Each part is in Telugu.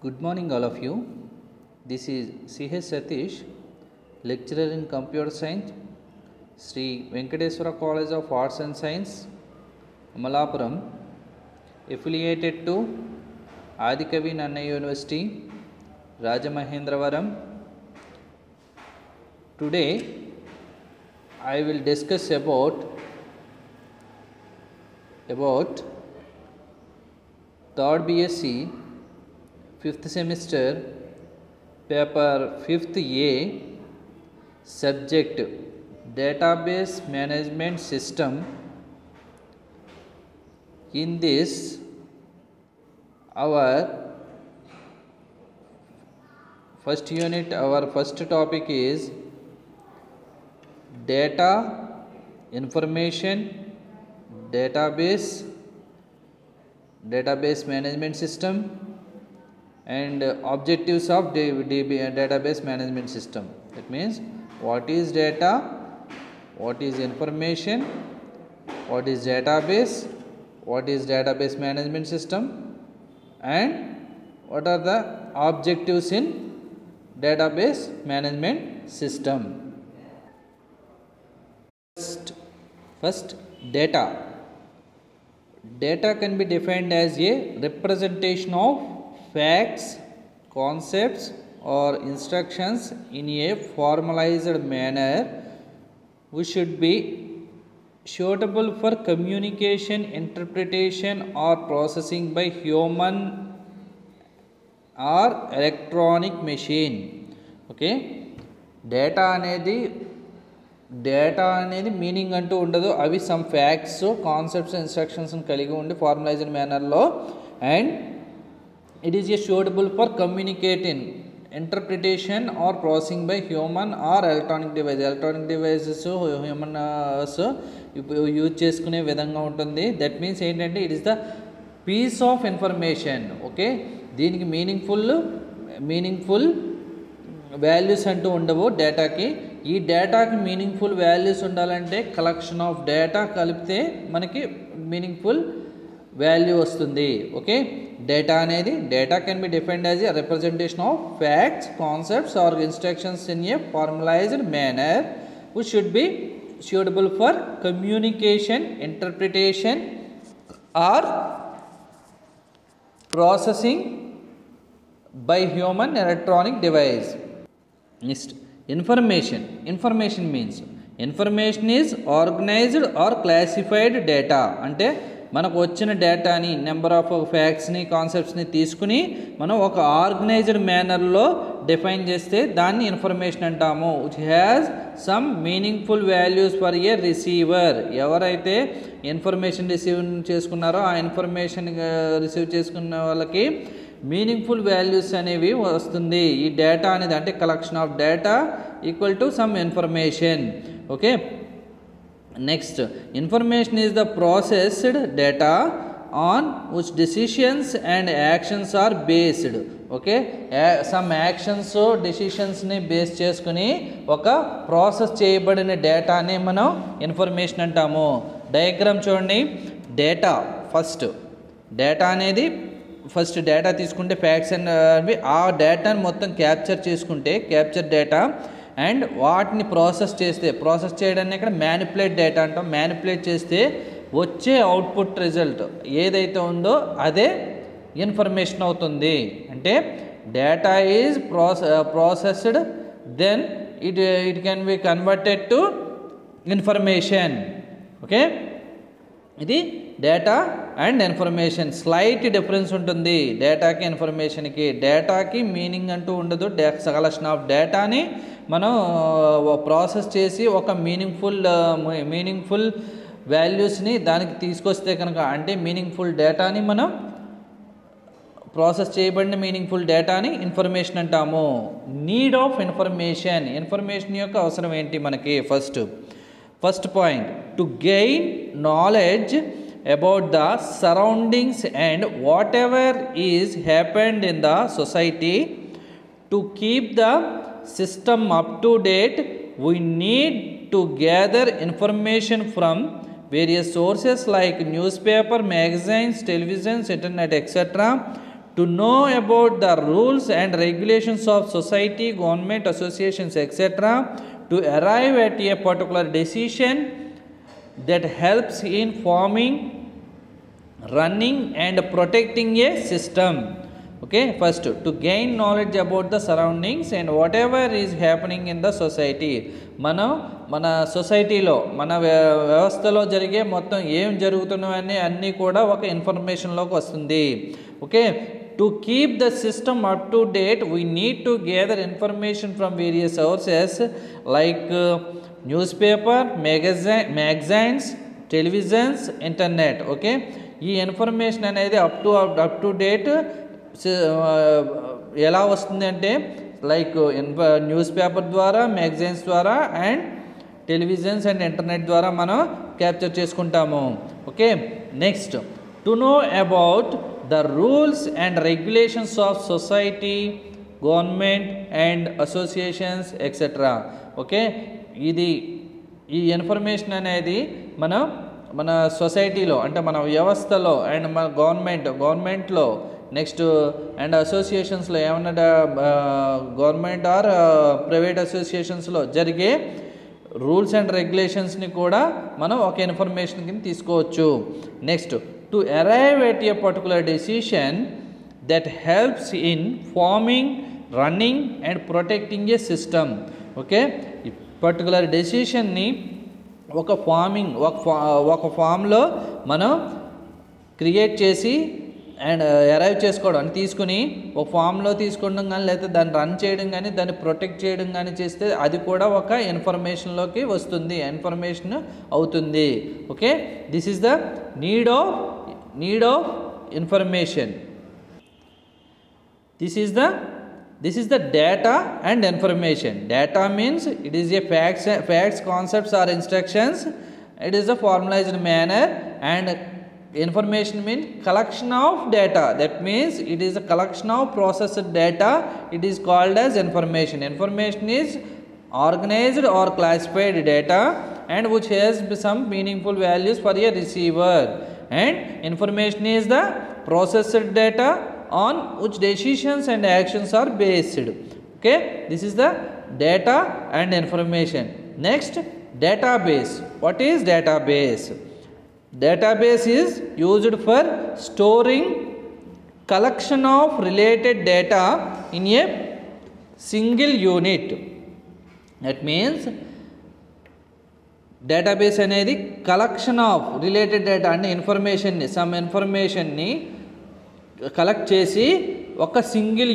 Good morning, all of you. This is C.H. Satish, lecturer in Computer Science, Sri Venkateswara College of Arts and Science, Amalapuram, affiliated to Adikavi Nanna University, Rajamahendravaram. Today, I will discuss about third BSc 5th semester paper 5th A subject database management system. In this our first unit, our first topic is data information database management system and objectives of database management system. That means what is data, what is information, what is database, what is database management system, and what are the objectives in database management system. First, data. Data can be defined as a representation of facts, concepts or instructions in a formalized manner which should be suitable for communication, interpretation or processing by human or electronic machine. Okay, data అనేది మీనింగ్ అంటూ ఉండదు. అవి సమ్ ఫ్యాక్ట్స్, కాన్సెప్ట్స్, ఇన్స్ట్రక్షన్స్ కలిగి ఉండి ఫార్మలైజ్డ్ మేనర్లో, and it is a suitable for communicating, interpretation or processing by human or electronic device. Electronic devices humans use చేసుకునే విధంగా ఉంటుంది. దట్ మీన్స్ ఏంటంటే it is the piece of information. Okay, దీనికి మీనింగ్ఫుల్ వాల్యూస్ అంటూ ఉండవు డేటాకి. ఈ డేటాకి మీనింగ్ఫుల్ వాల్యూస్ ఉండాలంటే కలెక్షన్ ఆఫ్ డేటా కలిపితే మనకి మీనింగ్ఫుల్ వాల్యూ వస్తుంది. Okay, data can be defined as a representation of facts, concepts or instructions in a formalized manner which should be suitable for communication, interpretation or processing by human electronic device. Next, information means information is organized or classified data. అంటే మనకు వచ్చిన డేటాని, నెంబర్ ఆఫ్ ఫ్యాక్ట్స్ని, కాన్సెప్ట్స్ని తీసుకుని మనం ఒక ఆర్గనైజ్డ్ మేనర్లో డిఫైన్ చేస్తే దాన్ని ఇన్ఫర్మేషన్ అంటాము. Which has some meaningful values for a receiver. ఎవరైతే ఇన్ఫర్మేషన్ రిసీవ్ చేసుకున్నారో ఆ ఇన్ఫర్మేషన్ రిసీవ్ చేసుకున్న వాళ్ళకి మీనింగ్ఫుల్ వాల్యూస్ అనేవి వస్తుంది. ఈ డేటా అనేది అంటే collection of data equal to some information. Okay, next, information is the processed data on which decisions and actions are based. Okay, some actions, డెసిషన్స్ని బేస్ చేసుకుని ఒక ప్రాసెస్ చేయబడిన డేటాని మనం ఇన్ఫర్మేషన్ అంటాము. డయాగ్రామ్ చూడండి. ఫస్ట్ డేటా తీసుకుంటే ఫ్యాక్ట్స్ అండ్ ఆ డేటాని మొత్తం క్యాప్చర్ డేటా అండ్ వాటిని ప్రాసెస్ చేయడాన్ని ఇక్కడ మ్యానిపులేట్ డేటా అంటాం. మ్యానిపులేట్ చేస్తే వచ్చే అవుట్పుట్ రిజల్ట్ ఏదైతే ఉందో అదే ఇన్ఫర్మేషన్ అవుతుంది. అంటే data is processed, then it can be converted to information. Okay, ఇది data and information. Slight difference ఉంటుంది డేటాకి, ఇన్ఫర్మేషన్కి. డేటాకి మీనింగ్ అంటూ ఉండదు. కలెక్షన్ ఆఫ్ డేటాని మనం ప్రాసెస్ చేసి ఒక మీనింగ్ఫుల్ వాల్యూస్ని దానికి తీసుకొస్తే కనుక, అంటే మీనింగ్ఫుల్ డేటాని మనం ప్రాసెస్ చేయబడిన మీనింగ్ఫుల్ డేటాని ఇన్ఫర్మేషన్ అంటాము. నీడ్ ఆఫ్ ఇన్ఫర్మేషన్ యొక్క అవసరం ఏంటి మనకి? First point, to gain knowledge about the surroundings and whatever is happened in the society. To keep the system up to date, we need to gather information from various sources like newspaper, magazines, televisions, internet, etc. to know about the rules and regulations of society, government, associations, etc., to arrive at a particular decision that helps in forming, running and protecting a system. Okay, first to gain knowledge about the surroundings and whatever is happening in the society. మనం మన సొసైటీలో మన వ్యవస్థలో జరిగే మొత్తం ఏం జరుగుతున్నాయని అన్నీ కూడా ఒక ఇన్ఫర్మేషన్లోకి వస్తుంది. Okay, to keep the system up to date we need to gather information from various sources like news paper, magazines, televisions, internet. Okay, ఈ ఇన్ఫర్మేషన్ అనేది అప్ టు డేట్ ఎలా వస్తుంది అంటే లైక్ న్యూస్ పేపర్ ద్వారా, మ్యాగజైన్స్ ద్వారా అండ్ టెలివిజన్స్ అండ్ ఇంటర్నెట్ ద్వారా మనం క్యాప్చర్ చేసుకుంటాము. Okay, next to know about the rules and regulations of society, government and associations etcetera. Okay, ఈ ఇన్ఫర్మేషన్ అనేది మన సొసైటీలో అంటే మన వ్యవస్థలో అండ్ మన గవర్నమెంట్లో నెక్స్ట్ అండ్ అసోసియేషన్స్లో ఏమన్నా గవర్నమెంట్ ఆర్ ప్రైవేట్ అసోసియేషన్స్లో జరిగే రూల్స్ అండ్ రెగ్యులేషన్స్ని కూడా మనం ఒక ఇన్ఫర్మేషన్ కింద తీసుకోవచ్చు. Next to arrive at a particular decision that helps in farming, running and protecting A system. Okay, ఈ పర్టికులర్ డెసిషన్ని ఒక ఫామ్లో మనం క్రియేట్ చేసి అండ్ అరైవ్ చేసుకోవడం అని తీసుకుని ఒక ఫామ్లో తీసుకోవడం కానీ లేకపోతే దాన్ని రన్ చేయడం కానీ దాన్ని ప్రొటెక్ట్ చేయడం కానీ చేస్తే అది కూడా ఒక ఇన్ఫర్మేషన్లోకి వస్తుంది, ఇన్ఫర్మేషన్ అవుతుంది. Okay, this is the need of information. This is the data and information. Data means it is a facts, concepts or instructions. It is a formalized manner, and information means collection of data. That means it is a collection of processed data. It is called as information. Information is organized or classified data and which has some meaningful values for a receiver. And information is the processed data on which decisions and actions are based. Okay, this is the data and information. Next, database. What is database? Database is used for storing collection of related data in a single unit. That means database అనేది collection of related data and some information ని కలెక్ట్ చేసి ఒక సింగిల్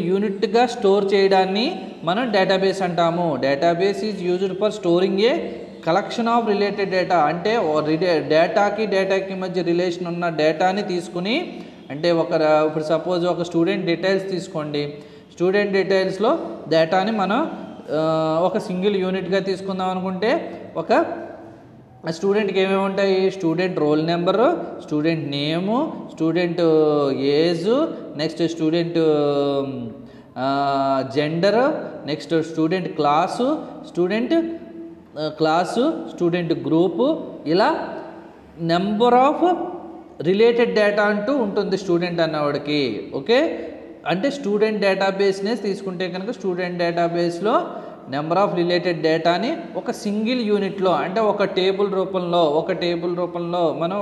యూనిట్గా స్టోర్ చేయడాన్ని మనం డేటాబేస్ అంటాము. Database is used for storing A collection of related data. అంటే డేటాకి మధ్య రిలేషన్ ఉన్న డేటాని తీసుకుని అంటే ఇప్పుడు సపోజ్ ఒక స్టూడెంట్ డీటెయిల్స్ తీసుకోండి. స్టూడెంట్ డీటెయిల్స్లో డేటాని మనం ఒక సింగిల్ యూనిట్గా తీసుకుందాం అనుకుంటే ఒక స్టూడెంట్కి ఏమేమి ఉంటాయి? స్టూడెంట్ రోల్ నెంబరు, స్టూడెంట్ నేము, student age, next student gender, next student class, student group, ఇలా నెంబర్ ఆఫ్ రిలేటెడ్ డేటా అంటూ ఉంటుంది స్టూడెంట్ అన్నవాడికి. ఓకే, అంటే స్టూడెంట్ డేటాబేస్నే తీసుకుంటే కనుక స్టూడెంట్ డేటాబేస్లో నెంబర్ ఆఫ్ రిలేటెడ్ డేటాని ఒక సింగిల్ యూనిట్లో అంటే ఒక టేబుల్ రూపంలో మనం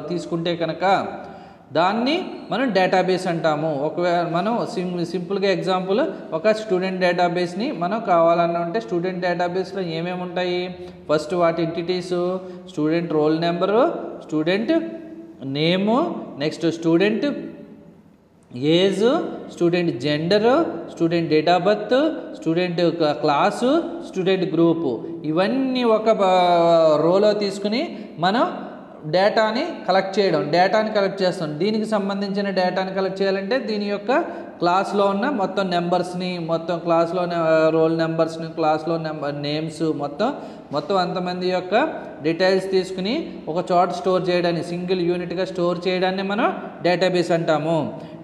తీసుకుంటే కనుక దాన్ని మనం డేటాబేస్ అంటాము. ఒకవేళ మనం సింపుల్గా ఎగ్జాంపుల్ ఒక స్టూడెంట్ డేటాబేస్ని మనం కావాలన్నా ఉంటే స్టూడెంట్ డేటాబేస్లో ఏమేమి ఉంటాయి? ఫస్ట్ వాటి entities student roll number, student name, next student age, student gender, student date of birth, student class, student group, ఇవన్నీ ఒక రోలో తీసుకుని మనం డేటాని కలెక్ట్ చేస్తాం. దీనికి సంబంధించిన డేటాని కలెక్ట్ చేయాలంటే దీని యొక్క క్లాస్లో ఉన్న మొత్తం నెంబర్స్ని, మొత్తం క్లాస్లో రోల్ నెంబర్స్ని, క్లాస్లో నేమ్స్ మొత్తం అంతమంది యొక్క డీటెయిల్స్ తీసుకుని ఒక చోట స్టోర్ చేయడాన్ని, సింగిల్ యూనిట్గా స్టోర్ చేయడాన్ని మనం డేటాబేస్ అంటాము.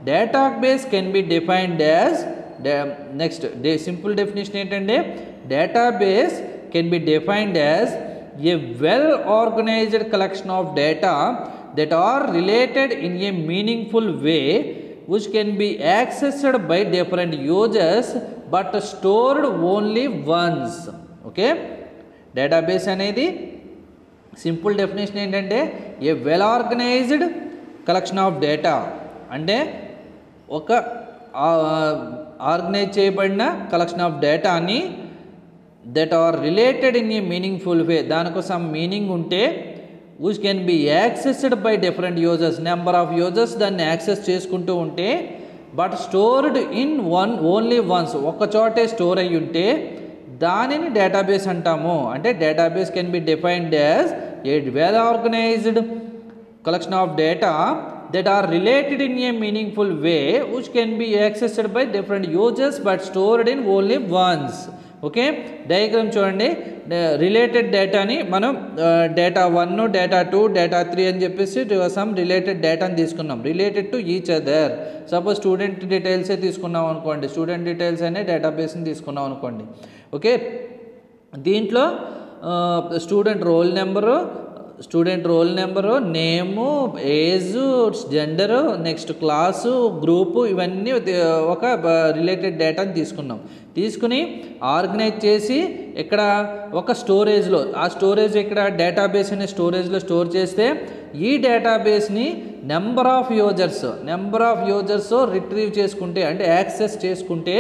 Database can be defined as next simple definition ఏంటంటే database can be defined as a well organized collection of data that are related in a meaningful way which can be accessed by different users but stored only once. Okay, database అనేది సింపుల్ డెఫినేషన్ ఏంటంటే a well organised collection of data, అంటే ఒక ఆర్గనైజ్ చేయబడిన కలెక్షన్ ఆఫ్ డేటాని that are related in a meaningful way, దానికి సమ్ మీనింగ్ ఉంటే which can be accessed by different users, number of users దాన్ని యాక్సెస్ చేసుకుంటూ ఉంటే but stored in only once, ఒక్క చోటే స్టోర్ అయ్యి ఉంటే దానిని డేటాబేస్ అంటాము. అంటే database can be defined as a well organised collection of data that are related in a meaningful way which can be accessed by different users but stored in only once. Okay, diagram చూడండి. రిలేటెడ్ డేటాని మనం డేటా 1, డేటా 2, డేటా 3 అని చెప్పేసి సమ్ రిలేటెడ్ డేటాని తీసుకున్నాం, related to each other. Suppose student డీటెయిల్సే తీసుకున్నాం అనుకోండి, స్టూడెంట్ డీటెయిల్స్ అనే డేటాబేస్ని తీసుకున్నాం అనుకోండి. ఓకే, దీంట్లో student roll number, name, age, gender, next class, group, ఇవన్నీ ఒక రిలేటెడ్ డేటాని తీసుకుని ఆర్గనైజ్ చేసి ఇక్కడ ఒక స్టోరేజ్లో, ఆ స్టోరేజ్ ఇక్కడ డేటాబేస్ అనే స్టోరేజ్లో స్టోర్ చేస్తే ఈ డేటాబేస్ని నెంబర్ ఆఫ్ యూజర్స్ రిట్రీవ్ చేసుకుంటే, అంటే యాక్సెస్ చేసుకుంటే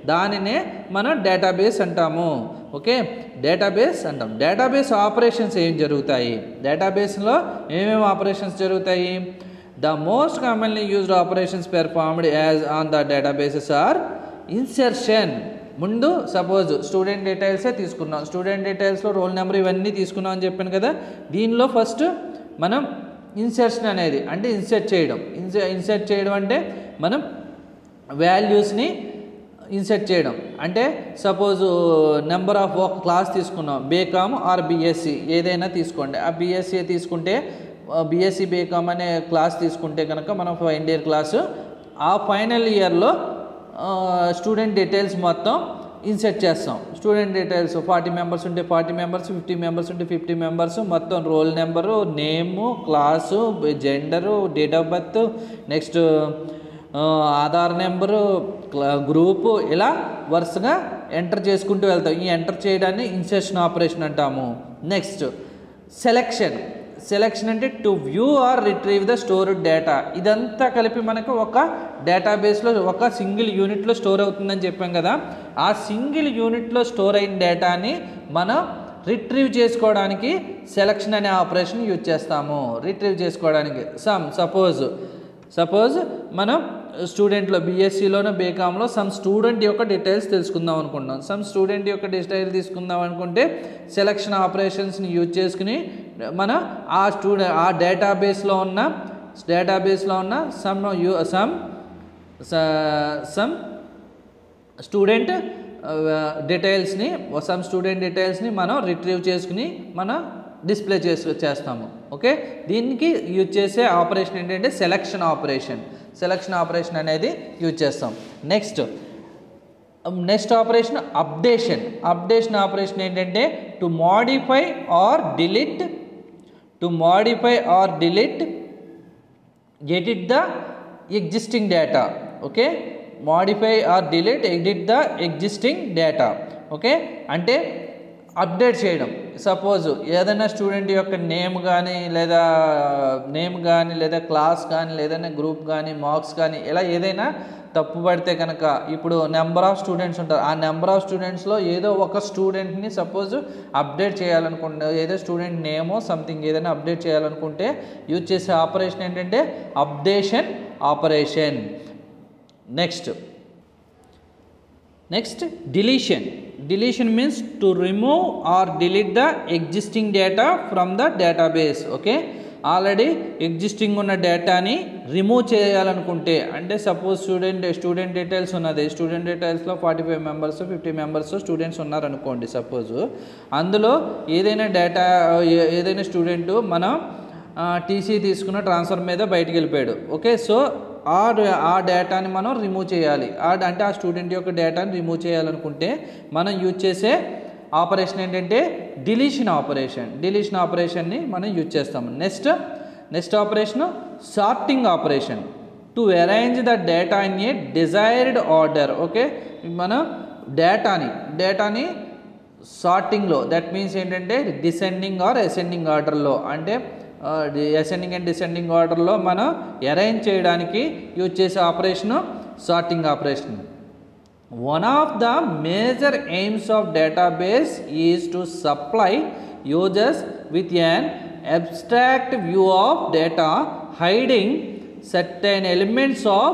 దానినే మనం డేటాబేస్ అంటాము. ఓకే, డేటాబేస్ అంటాం. డేటాబేస్ ఆపరేషన్స్ ఏం జరుగుతాయి, డేటాబేస్లో ఏమేమి ఆపరేషన్స్ జరుగుతాయి? The most commonly used operations performed as on the databases are insertion. ముందు సపోజ్ స్టూడెంట్ డీటెయిల్సే తీసుకున్నాం, స్టూడెంట్ డీటెయిల్స్లో రోల్ నెంబర్ ఇవన్నీ తీసుకున్నాం అని చెప్పాను కదా. దీనిలో ఫస్ట్ మనం ఇన్సర్షన్ అనేది, అంటే ఇన్సర్ట్ చేయడం అంటే మనం వాల్యూస్ని ఇన్సర్ట్ చేయడం. అంటే సపోజు నెంబర్ ఆఫ్ ఒక క్లాస్ తీసుకున్నాం, బీకామ్ ఆర్ బీఎస్సీ ఏదైనా తీసుకోండి. ఆ బీఎస్సీ తీసుకుంటే బీఎస్సీ బీకామ్ అనే క్లాస్ తీసుకుంటే కనుక మనం ఫైనల్ ఇయర్ క్లాసు, ఆ ఫైనల్ ఇయర్లో స్టూడెంట్ డీటెయిల్స్ మొత్తం ఇన్సర్ట్ చేస్తాం. స్టూడెంట్ డీటెయిల్స్ 40 మెంబర్స్ ఉంటే 40 మెంబర్స్, 50 మెంబర్స్ ఉంటే 50 మెంబర్స్, మొత్తం roll number, name, class, gender, date of birth, next Aadhaar number, group, ఇలా వరుసగా ఎంటర్ చేసుకుంటూ వెళ్తాం. ఈ ఎంటర్ చేయడాన్ని ఇన్సర్షన్ ఆపరేషన్ అంటాము. నెక్స్ట్ సెలెక్షన్ అంటే to view or retrieve the stored data. ఇదంతా కలిపి మనకు ఒక డేటాబేస్లో ఒక సింగిల్ యూనిట్లో స్టోర్ అవుతుందని చెప్పాం కదా. ఆ సింగిల్ యూనిట్లో స్టోర్ అయిన డేటాని మనం రిట్రీవ్ చేసుకోవడానికి సెలెక్షన్ అనే ఆపరేషన్ యూజ్ చేస్తాము. రిట్రీవ్ చేసుకోవడానికి సపోజ్ మనం స్టూడెంట్లో బీఎస్సీలోనో బీకామ్లో సమ్ స్టూడెంట్ యొక్క డీటెయిల్స్ తెలుసుకుందాం అనుకుంటున్నాం. సమ్ స్టూడెంట్ యొక్క డీటెయిల్ తీసుకుందాం అనుకుంటే సెలక్షన్ ఆపరేషన్స్ని యూజ్ చేసుకుని మనం ఆ డేటాబేస్లో ఉన్న సమ్ స్టూడెంట్ డీటెయిల్స్ని మనం రిట్రీవ్ చేసుకుని మనం డిస్ప్లే చేస్తాము. ఓకే, దీనికి యూజ్ చేసే ఆపరేషన్ ఏంటంటే సెలక్షన్ ఆపరేషన్ అనేది యూజ్ చేస్తాం. నెక్స్ట్ ఆపరేషన్ అప్డేషన్ ఆపరేషన్ ఏంటంటే to modify or delete edit the existing data. Okay, modify or delete edit the existing data. Okay, అంటే అప్డేట్ చేయడం. సపోజ్ ఏదైనా స్టూడెంట్ యొక్క నేమ్ కానీ లేదా క్లాస్ కానీ లేదైనా గ్రూప్ కానీ మార్క్స్ కానీ ఇలా ఏదైనా తప్పు పడితే కనుక ఇప్పుడు నెంబర్ ఆఫ్ స్టూడెంట్స్ ఉంటారు. ఆ నెంబర్ ఆఫ్ స్టూడెంట్స్లో ఏదో ఒక స్టూడెంట్ని సపోజ్ అప్డేట్ చేయాలనుకుంటే, ఏదో స్టూడెంట్ నేమో సంథింగ్ ఏదైనా అప్డేట్ చేయాలనుకుంటే యూజ్ చేసే ఆపరేషన్ ఏంటంటే updation operation. Next deletion means to remove are delete the existing data from the database. Okay, already existing ఉన్న డేటాని రిమూవ్ చేయాలనుకుంటే, అంటే సపోజ్ స్టూడెంట్ డీటెయిల్స్ ఉన్నది, స్టూడెంట్ డీటెయిల్స్లో 45 మెంబర్స్ 50 మెంబర్స్ స్టూడెంట్స్ ఉన్నారనుకోండి. సపోజ్ అందులో ఏదైనా స్టూడెంట్ మనం టీసీ తీసుకున్న ట్రాన్స్ఫర్ మీద బయటికి వెళ్ళిపోయాడు. ఓకే, సో ఆ డేటాని మనం రిమూవ్ చేయాలి. అంటే ఆ స్టూడెంట్ యొక్క డేటాని రిమూవ్ చేయాలనుకుంటే మనం యూజ్ చేసే ఆపరేషన్ ఏంటంటే డిలీషన్ ఆపరేషన్ని మనం యూజ్ చేస్తాము. Next operation sorting to arrange the data in a desired order. Okay, మనం డేటాని సార్టింగ్లో, దట్ మీన్స్ ఏంటంటే డిసెండింగ్ ఆర్ అసెండింగ్ ఆర్డర్లో, అంటే అసెండింగ్ అండ్ డిసెండింగ్ ఆర్డర్లో మనం అరేంజ్ చేయడానికి యూజ్ చేసే operation sorting operation. One of the major AIIMS of database is to supply users with an abstract view of data hiding certain elements of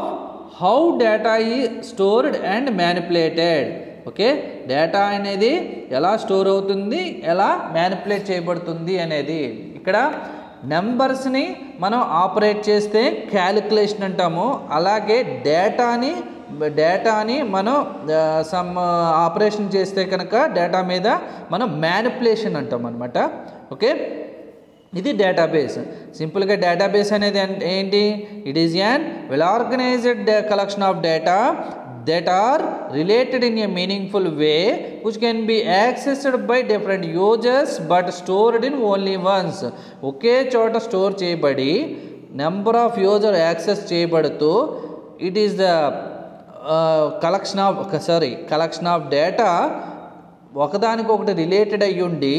how data is stored and manipulated. Okay, data అనేది ఎలా స్టోర్ అవుతుంది, ఎలా మ్యానిపులేట్ చేయబడుతుంది అనేది. ఇక్కడ నెంబర్స్ని మనం ఆపరేట్ చేస్తే క్యాలిక్యులేషన్ అంటాము, అలాగే డేటాని మనం సమ్ ఆపరేషన్ చేస్తే కనుక డేటా మీద మనం మ్యానిపులేషన్ అంటాం అనమాట. ఓకే, ఇది డేటాబేస్. సింపుల్గా డేటాబేస్ అనేది ఏంటి? It is an well organised collection of data that are related in a meaningful way which can be accessed by different users but stored in only once. ఒకే చోట స్టోర్ చేయబడి నెంబర్ ఆఫ్ యూజర్ యాక్సెస్ చేయబడుతూ it is the collection of data ఒకదానికొకటి రిలేటెడ్ అయ్యి ఉండి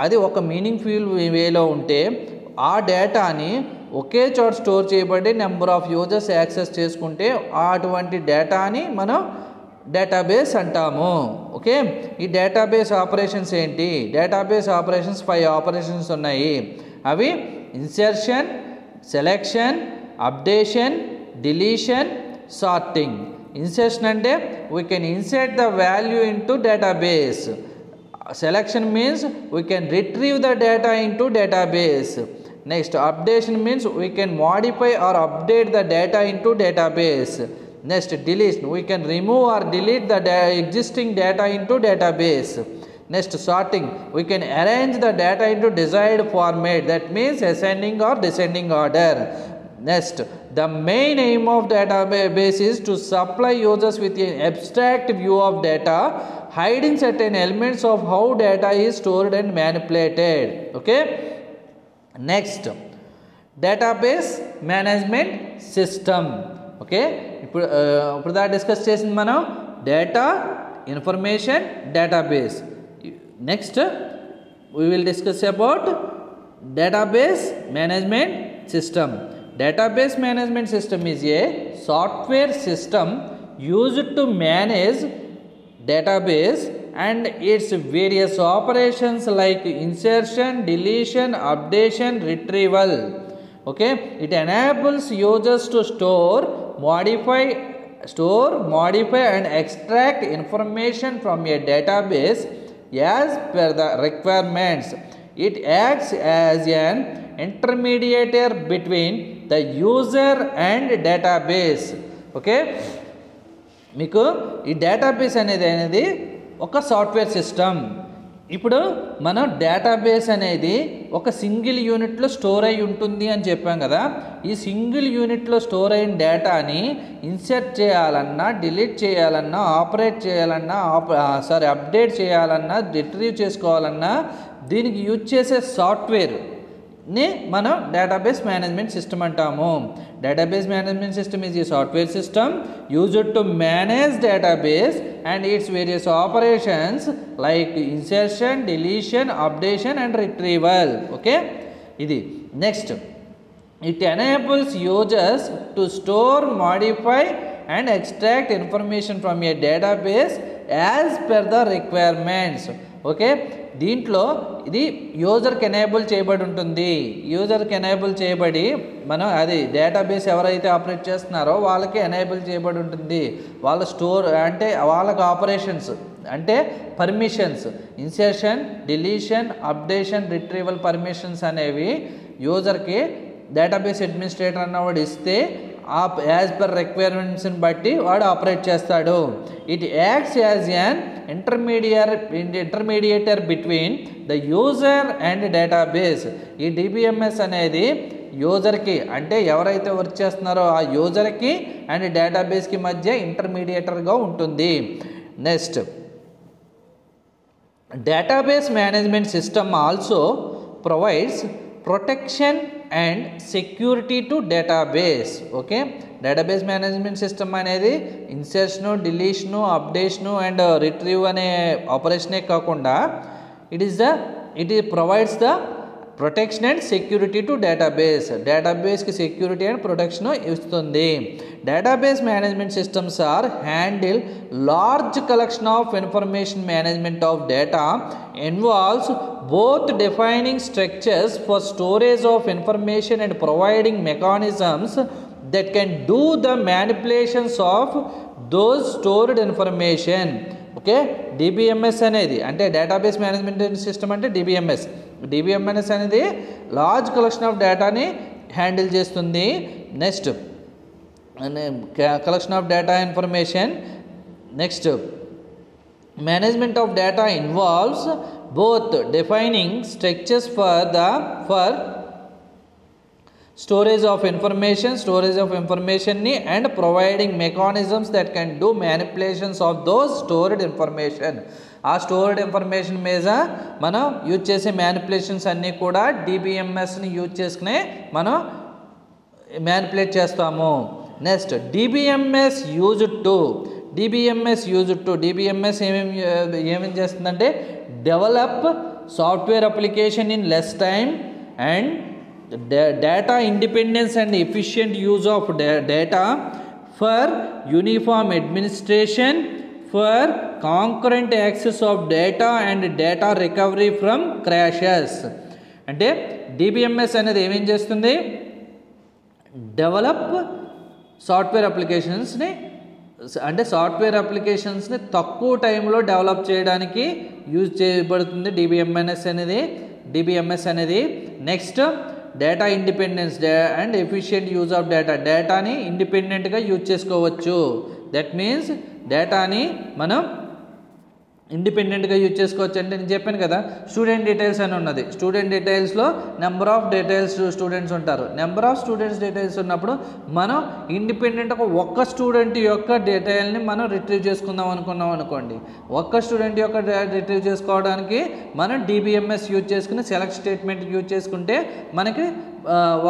అది ఒక మీనింగ్ఫుల్ వేలో ఉంటే ఆ డేటాని ఒకే చోట స్టోర్ చేయబడి నెంబర్ ఆఫ్ యూజర్స్ యాక్సెస్ చేసుకుంటే అటువంటి డేటాని మనం డేటాబేస్ అంటాము. ఓకే, ఈ డేటాబేస్ ఆపరేషన్స్ ఏంటి? డేటాబేస్ ఆపరేషన్స్ 5 ఆపరేషన్స్ ఉన్నాయి. అవి insertion, selection, updation, deletion, sorting. Insertion అంటే we can insert the value into database. Selection means we can retrieve the data into database. Next, updation means we can modify or update the data into database. Next, deletion, we can remove or delete the existing data into database. Next, sorting, we can arrange the data into desired format, that means ascending or descending order. Next, the main aim of database is to supply users with an abstract view of data hiding certain elements of how data is stored and manipulated. Okay, next, database management system. Okay, ఇప్పుడు దా డిస్కస్ చేసింది మనం data, information, database. Next we will discuss about database management system. Database management system is a software system used to manage database and its various operations like insertion, deletion, updation, retrieval. Okay, it enables users to store, modify and extract information from a database as per the requirements. It acts as an intermediator between the user and database. Okay, మీకు ఈ డేటాబేస్ అనేది ఒక సాఫ్ట్వేర్ సిస్టమ్. ఇప్పుడు మనం డేటాబేస్ అనేది ఒక సింగిల్ యూనిట్లో స్టోర్ అయి ఉంటుంది అని చెప్పాం కదా. ఈ సింగిల్ యూనిట్లో స్టోర్ అయిన డేటాని ఇన్సర్ట్ చేయాలన్నా, డిలీట్ చేయాలన్నా, ఆపరేట్ చేయాలన్నా, అప్డేట్ చేయాలన్నా, రిట్రీవ్ చేసుకోవాలన్నా దీనికి యూజ్ చేసే సాఫ్ట్వేర్ని మనం డేటాబేస్ మేనేజ్మెంట్ సిస్టమ్ అంటాము. Database management system is a software system used to manage database and its various operations like insertion, deletion, updation and retrieval. Okay, ఇది next, it enables users to store, modify and extract information from a database as per the requirements. Okay, దీంట్లో ఇది యూజర్కి ఎనేబుల్ చేయబడి ఉంటుంది. యూజర్కి ఎనేబుల్ చేయబడి మనం అది డేటాబేస్ ఎవరైతే ఆపరేట్ చేస్తున్నారో వాళ్ళకి ఎనేబుల్ చేయబడి ఉంటుంది. వాళ్ళ స్టోర్ అంటే వాళ్ళకి ఆపరేషన్స్ అంటే permissions, insertion, deletion, updation, retrieval permissions అనేవి యూజర్కి డేటాబేస్ అడ్మినిస్ట్రేటర్ అన్నవాడు ఇస్తే యాజ్ పర్ రిక్వైర్మెంట్స్ని బట్టి వాడు ఆపరేట్ చేస్తాడు. It acts as an intermediator between the user and database. ఈ డిబిఎంఎస్ అనేది యూజర్కి అంటే ఎవరైతే వర్క్ చేస్తున్నారో ఆ యూజర్కి అండ్ డేటాబేస్కి మధ్య ఇంటర్మీడియేటర్గా ఉంటుంది. Next, database management system also provides protection and security to database. Okay, database management system అనేది ఇన్సర్షను, డిలీషను, అప్డేషను అండ్ రిట్రీవ్ అనే ఆపరేషనే కాకుండా it provides the protection and security to database కి security and protection ఇస్తుంది. Database management systems are handle large collection of information. Management of data involves both defining structures for storage of information and providing mechanisms that can do the manipulations of those stored information. Okay, DBMS అనేది అంటే డేటాబేస్ మేనేజ్మెంట్ సిస్టమ్ అంటే డిబిఎంఎస్ అనేది లార్జ్ కలెక్షన్ ఆఫ్ డేటాని హ్యాండిల్ చేస్తుంది. Next collection of data information. Next management of data involves both defining structures for storage of information ni and providing mechanisms that can do manipulations of those stored information. ఆ స్టోర్డ్ ఇన్ఫర్మేషన్ మీద మనం యూజ్ చేసే మ్యానిపులేషన్స్ అన్నీ కూడా డిబిఎంఎస్ని యూజ్ చేసుకునే మనం మ్యానిపులేట్ చేస్తాము. నెక్స్ట్ డిబిఎంఎస్ ఏమేమి చేస్తుందంటే develop software application in less time and data independence and efficient use of data for uniform administration, for concurrent access of data and data recovery from crashes. అంటే డిబిఎంఎస్ అనేది ఏమేం చేస్తుంది, డెవలప్ సాఫ్ట్వేర్ అప్లికేషన్స్ని అంటే సాఫ్ట్వేర్ అప్లికేషన్స్ని తక్కువ టైంలో డెవలప్ చేయడానికి యూజ్ చేయబడుతుంది డిబిఎంఎస్ అనేది. Next data independence and efficient use of డేటాని ఇండిపెండెంట్గా యూజ్ చేసుకోవచ్చు. దట్ మీన్స్ డేటాని మనం ఇండిపెండెంట్గా యూజ్ చేసుకోవచ్చు. అంటే నేను చెప్పాను కదా, స్టూడెంట్ డీటెయిల్స్ అని ఉన్నది. స్టూడెంట్ డీటెయిల్స్లో నెంబర్ ఆఫ్ స్టూడెంట్స్ ఉంటారు. నెంబర్ ఆఫ్ డీటెయిల్స్ ఉన్నప్పుడు మనం ఇండిపెండెంట్గా ఒక్క స్టూడెంట్ యొక్క డీటెయిల్ని మనం రిట్రీవ్ చేసుకుందాం అనుకోండి. ఒక్క స్టూడెంట్ యొక్క రిట్రీవ్ చేసుకోవడానికి మనం డిబిఎంఎస్ యూజ్ చేసుకుని సెలెక్ట్ స్టేట్మెంట్ యూజ్ చేసుకుంటే మనకి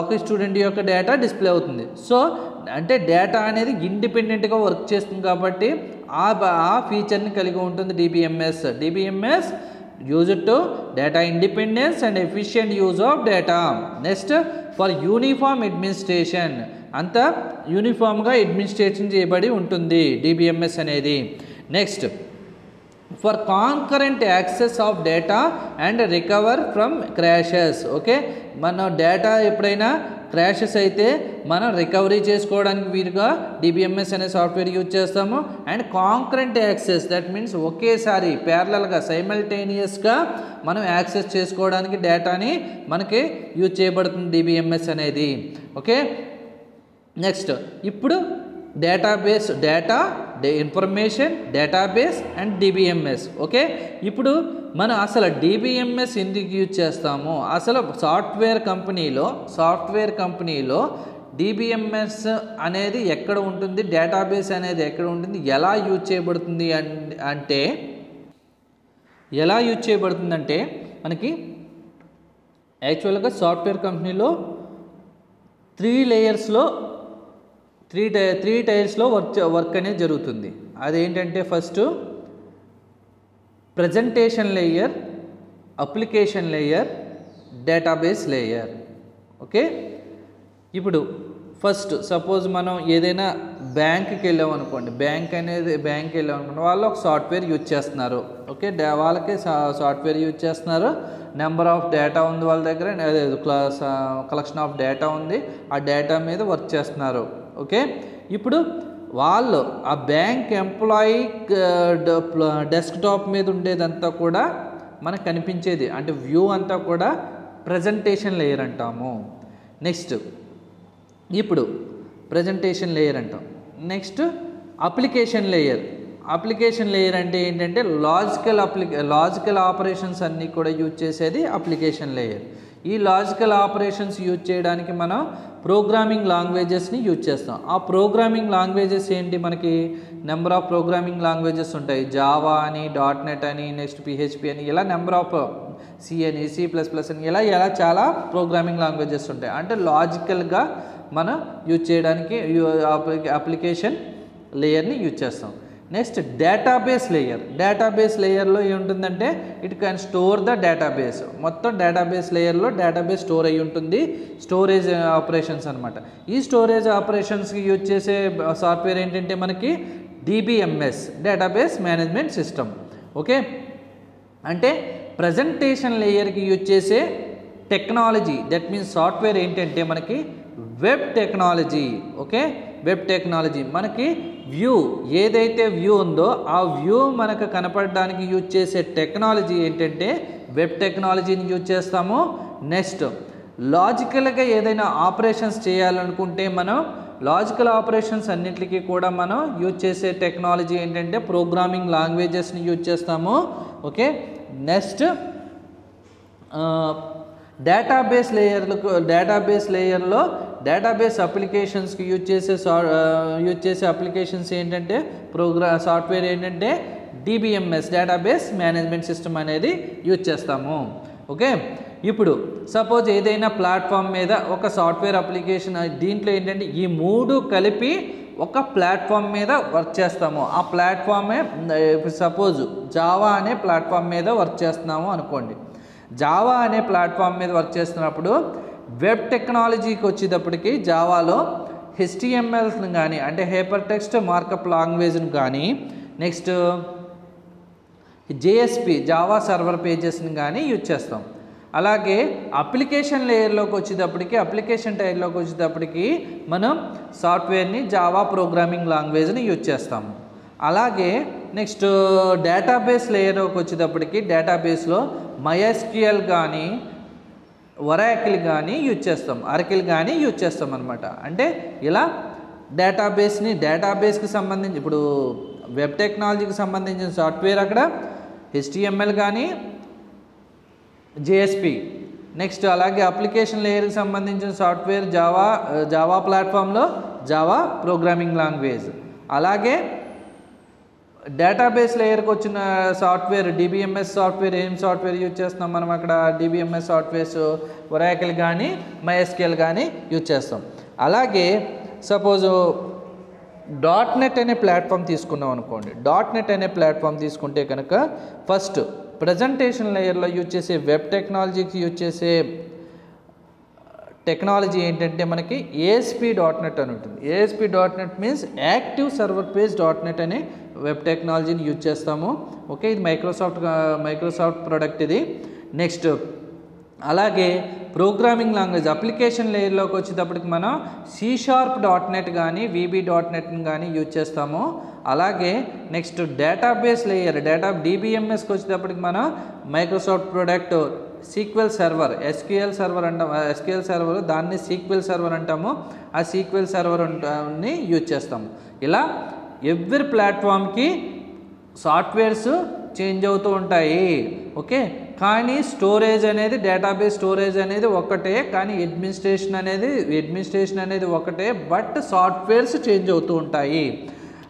ఒక స్టూడెంట్ యొక్క డేటా డిస్ప్లే అవుతుంది. సో అంటే డేటా అనేది ఇండిపెండెంట్గా వర్క్ చేస్తుంది కాబట్టి ఆ ఫీచర్ని కలిగి ఉంటుంది DBMS used to data independence and efficient use of data. Next for uniform administration, అంతా యూనిఫామ్గా అడ్మినిస్ట్రేషన్ చేయబడి ఉంటుంది డిబిఎంఎస్ అనేది. Next for concurrent access of data and recover from crashes. Okay, మన డేటా ఎప్పుడైనా క్రాషెస్ అయితే మనం రికవరీ చేసుకోవడానికి వీలుగా డిబిఎంఎస్ అనే సాఫ్ట్వేర్ యూజ్ చేస్తాము. And concurrent access, that means ఒకేసారి ప్యారలల్గా సైమల్టేనియస్గా మనం యాక్సెస్ చేసుకోవడానికి డేటాని మనకి యూజ్ చేయబడుతుంది డిబిఎంఎస్ అనేది. ఓకే, నెక్స్ట్ ఇప్పుడు information database and DBMS. Okay, ఇప్పుడు మనం అసలు డిబిఎంఎస్ ఎందుకు యూజ్ చేస్తాము, అసలు సాఫ్ట్వేర్ కంపెనీలో డిబిఎంఎస్ అనేది ఎక్కడ ఉంటుంది, డేటాబేస్ అనేది ఎక్కడ ఉంటుంది, ఎలా యూజ్ చేయబడుతుందంటే మనకి యాక్చువల్గా సాఫ్ట్వేర్ కంపెనీలో త్రీ టైర్స్లో వర్క్ అనేది జరుగుతుంది. అదేంటంటే first presentation layer, application layer, database layer. Okay, ఇప్పుడు ఫస్ట్ సపోజ్ మనం ఏదైనా బ్యాంక్కి వెళ్ళామనుకోండి, వాళ్ళు ఒక సాఫ్ట్వేర్ యూజ్ చేస్తున్నారు. ఓకే, వాళ్ళకి సాఫ్ట్వేర్ యూజ్ చేస్తున్నారు. నెంబర్ ఆఫ్ డేటా ఉంది వాళ్ళ దగ్గర, కలెక్షన్ ఆఫ్ డేటా ఉంది, ఆ డేటా మీద వర్క్ చేస్తున్నారు. ఓకే, ఇప్పుడు వాళ్ళు ఆ బ్యాంక్ ఎంప్లాయీ డెస్క్టాప్ మీద ఉండేదంతా కూడా మనకు కనిపించేది అంటే వ్యూ అంతా కూడా ప్రజెంటేషన్ లేయర్ అంటాము. నెక్స్ట్ ఇప్పుడు ప్రజెంటేషన్ లేయర్ అంటాం. నెక్స్ట్ అప్లికేషన్ లేయర్ అంటే ఏంటంటే లాజికల్ ఆపరేషన్స్ అన్నీ కూడా యూజ్ చేసేది అప్లికేషన్ లేయర్. ఈ లాజికల్ ఆపరేషన్స్ యూజ్ చేయడానికి మనం ప్రోగ్రామింగ్ లాంగ్వేజెస్ని యూజ్ చేస్తాం. ఆ ప్రోగ్రామింగ్ లాంగ్వేజెస్ ఏంటి, మనకి నెంబర్ ఆఫ్ ప్రోగ్రామింగ్ లాంగ్వేజెస్ ఉంటాయి. జావా అని, .NET అని, నెక్స్ట్ PHP అని, ఇలా నెంబర్ ఆఫ్ C అని, C++ అని, ఇలా చాలా ప్రోగ్రామింగ్ లాంగ్వేజెస్ ఉంటాయి. అంటే మనం యూజ్ చేయడానికి అప్లికేషన్ లేయర్ని యూజ్ చేస్తాం. నెక్స్ట్ డేటాబేస్ లేయర్లో ఏముంటుందంటే it can store the database. మొత్తం డేటాబేస్ లేయర్లో డేటాబేస్ స్టోర్ అయ్యి ఉంటుంది, స్టోరేజ్ ఆపరేషన్స్ అనమాట. ఈ స్టోరేజ్ ఆపరేషన్స్కి యూజ్ చేసే సాఫ్ట్వేర్ ఏంటంటే మనకి DBMS, database management system. Okay, అంటే ప్రజెంటేషన్ లేయర్కి యూజ్ చేసే టెక్నాలజీ, దట్ మీన్స్ సాఫ్ట్వేర్ ఏంటంటే మనకి web technology. Okay, web technology మనకి వ్యూ, ఏదైతే వ్యూ ఉందో ఆ వ్యూ మనకు కనపడడానికి యూజ్ చేసే టెక్నాలజీ ఏంటంటే వెబ్ టెక్నాలజీని యూజ్ చేస్తాము. నెక్స్ట్ లాజికల్గా ఏదైనా ఆపరేషన్స్ చేయాలనుకుంటే మనం లాజికల్ ఆపరేషన్స్ అన్నిటికీ కూడా మనం యూజ్ చేసే టెక్నాలజీ ఏంటంటే ప్రోగ్రామింగ్ లాంగ్వేజెస్ని యూజ్ చేస్తాము. ఓకే, నెక్స్ట్ డేటాబేస్ లేయర్లో డేటాబేస్ అప్లికేషన్స్కి యూజ్ చేసే అప్లికేషన్స్ ఏంటంటే సాఫ్ట్వేర్ ఏంటంటే DBMS, డేటాబేస్ మేనేజ్మెంట్ సిస్టమ్ అనేది యూజ్ చేస్తాము. ఓకే, ఇప్పుడు సపోజ్ ఏదైనా ప్లాట్ఫామ్ మీద ఒక సాఫ్ట్వేర్ అప్లికేషన్, దీంట్లో ఏంటంటే ఈ మూడు కలిపి ఒక ప్లాట్ఫామ్ మీద వర్క్ చేస్తాము. ఆ ప్లాట్ఫామే సపోజ్ జావా అనే ప్లాట్ఫామ్ మీద వర్క్ చేస్తున్నాము అనుకోండి. జావా అనే ప్లాట్ఫామ్ మీద వర్క్ చేస్తున్నప్పుడు వెబ్ టెక్నాలజీకి వచ్చేటప్పటికి జావాలో HTMLని కానీ అంటే హైపర్ టెక్స్ట్ మార్కప్ లాంగ్వేజ్ని కానీ, నెక్స్ట్ JSP జావా సర్వర్ పేజెస్ని కానీ యూజ్ చేస్తాం. అలాగే అప్లికేషన్ లేయర్లోకి వచ్చేటప్పటికి మనం సాఫ్ట్వేర్ని జావా ప్రోగ్రామింగ్ లాంగ్వేజ్ని యూజ్ చేస్తాము. అలాగే నెక్స్ట్ డేటాబేస్ లేయర్లోకి వచ్చేటప్పటికి డేటాబేస్లో MySQL కానీ ఒరాకిల్ కానీ యూజ్ చేస్తాం, ఆర్కిల్ కానీ యూజ్ చేస్తాం అనమాట. అంటే ఇలా డేటాబేస్కి సంబంధించి ఇప్పుడు వెబ్ టెక్నాలజీకి సంబంధించిన సాఫ్ట్వేర్ అక్కడ HTML కానీ JSP. నెక్స్ట్ అలాగే అప్లికేషన్ లేయర్కి సంబంధించిన సాఫ్ట్వేర్ జావా ప్లాట్ఫామ్లో జావా ప్రోగ్రామింగ్ లాంగ్వేజ్. అలాగే డేటాబేస్ లేయర్కి వచ్చిన సాఫ్ట్వేర్ DBMS సాఫ్ట్వేర్, ఏం సాఫ్ట్వేర్ యూజ్ చేస్తున్నాం మనం అక్కడ DBMS సాఫ్ట్వేర్స్ ఒరాకిల్ కానీ MySQL కానీ యూజ్ చేస్తాం. అలాగే సపోజ్ .NET అనే ప్లాట్ఫామ్ తీసుకున్నాం అనుకోండి. .NET అనే ప్లాట్ఫామ్ తీసుకుంటే కనుక ఫస్ట్ ప్రజెంటేషన్ లేయర్లో యూజ్ చేసే వెబ్ టెక్నాలజీకి యూజ్ చేసే టెక్నాలజీ ఏంటంటే మనకి ASP.NET అని ఉంటుంది. ASP.NET means active server page .NET అనే వెబ్ టెక్నాలజీని యూజ్ చేస్తాము. ఓకే, ఇది మైక్రోసాఫ్ట్ ప్రోడక్ట్ ఇది. నెక్స్ట్ అలాగే ప్రోగ్రామింగ్ లాంగ్వేజ్ అప్లికేషన్ లేయర్లోకి వచ్చేటప్పటికి మనం C#.NET కానీ VB.NEట్ని కానీ యూజ్ చేస్తాము. అలాగే నెక్స్ట్ డేటాబేస్ లేయర్ DBMSకి వచ్చేటప్పటికి మనం Microsoft product SQL server, SQL server అంటాం. SQL సర్వర్ దాన్ని SQL సర్వర్ అంటాము. ఆ SQL సర్వర్ని యూజ్ చేస్తాము. ఇలా ఎవ్రీ ప్లాట్ఫామ్కి సాఫ్ట్వేర్స్ చేంజ్ అవుతూ ఉంటాయి. ఓకే, కానీ స్టోరేజ్ అనేది డేటాబేస్ స్టోరేజ్ అనేది ఒకటే, కానీ అడ్మినిస్ట్రేషన్ అనేది ఒకటే, బట్ సాఫ్ట్వేర్స్ చేంజ్ అవుతూ ఉంటాయి.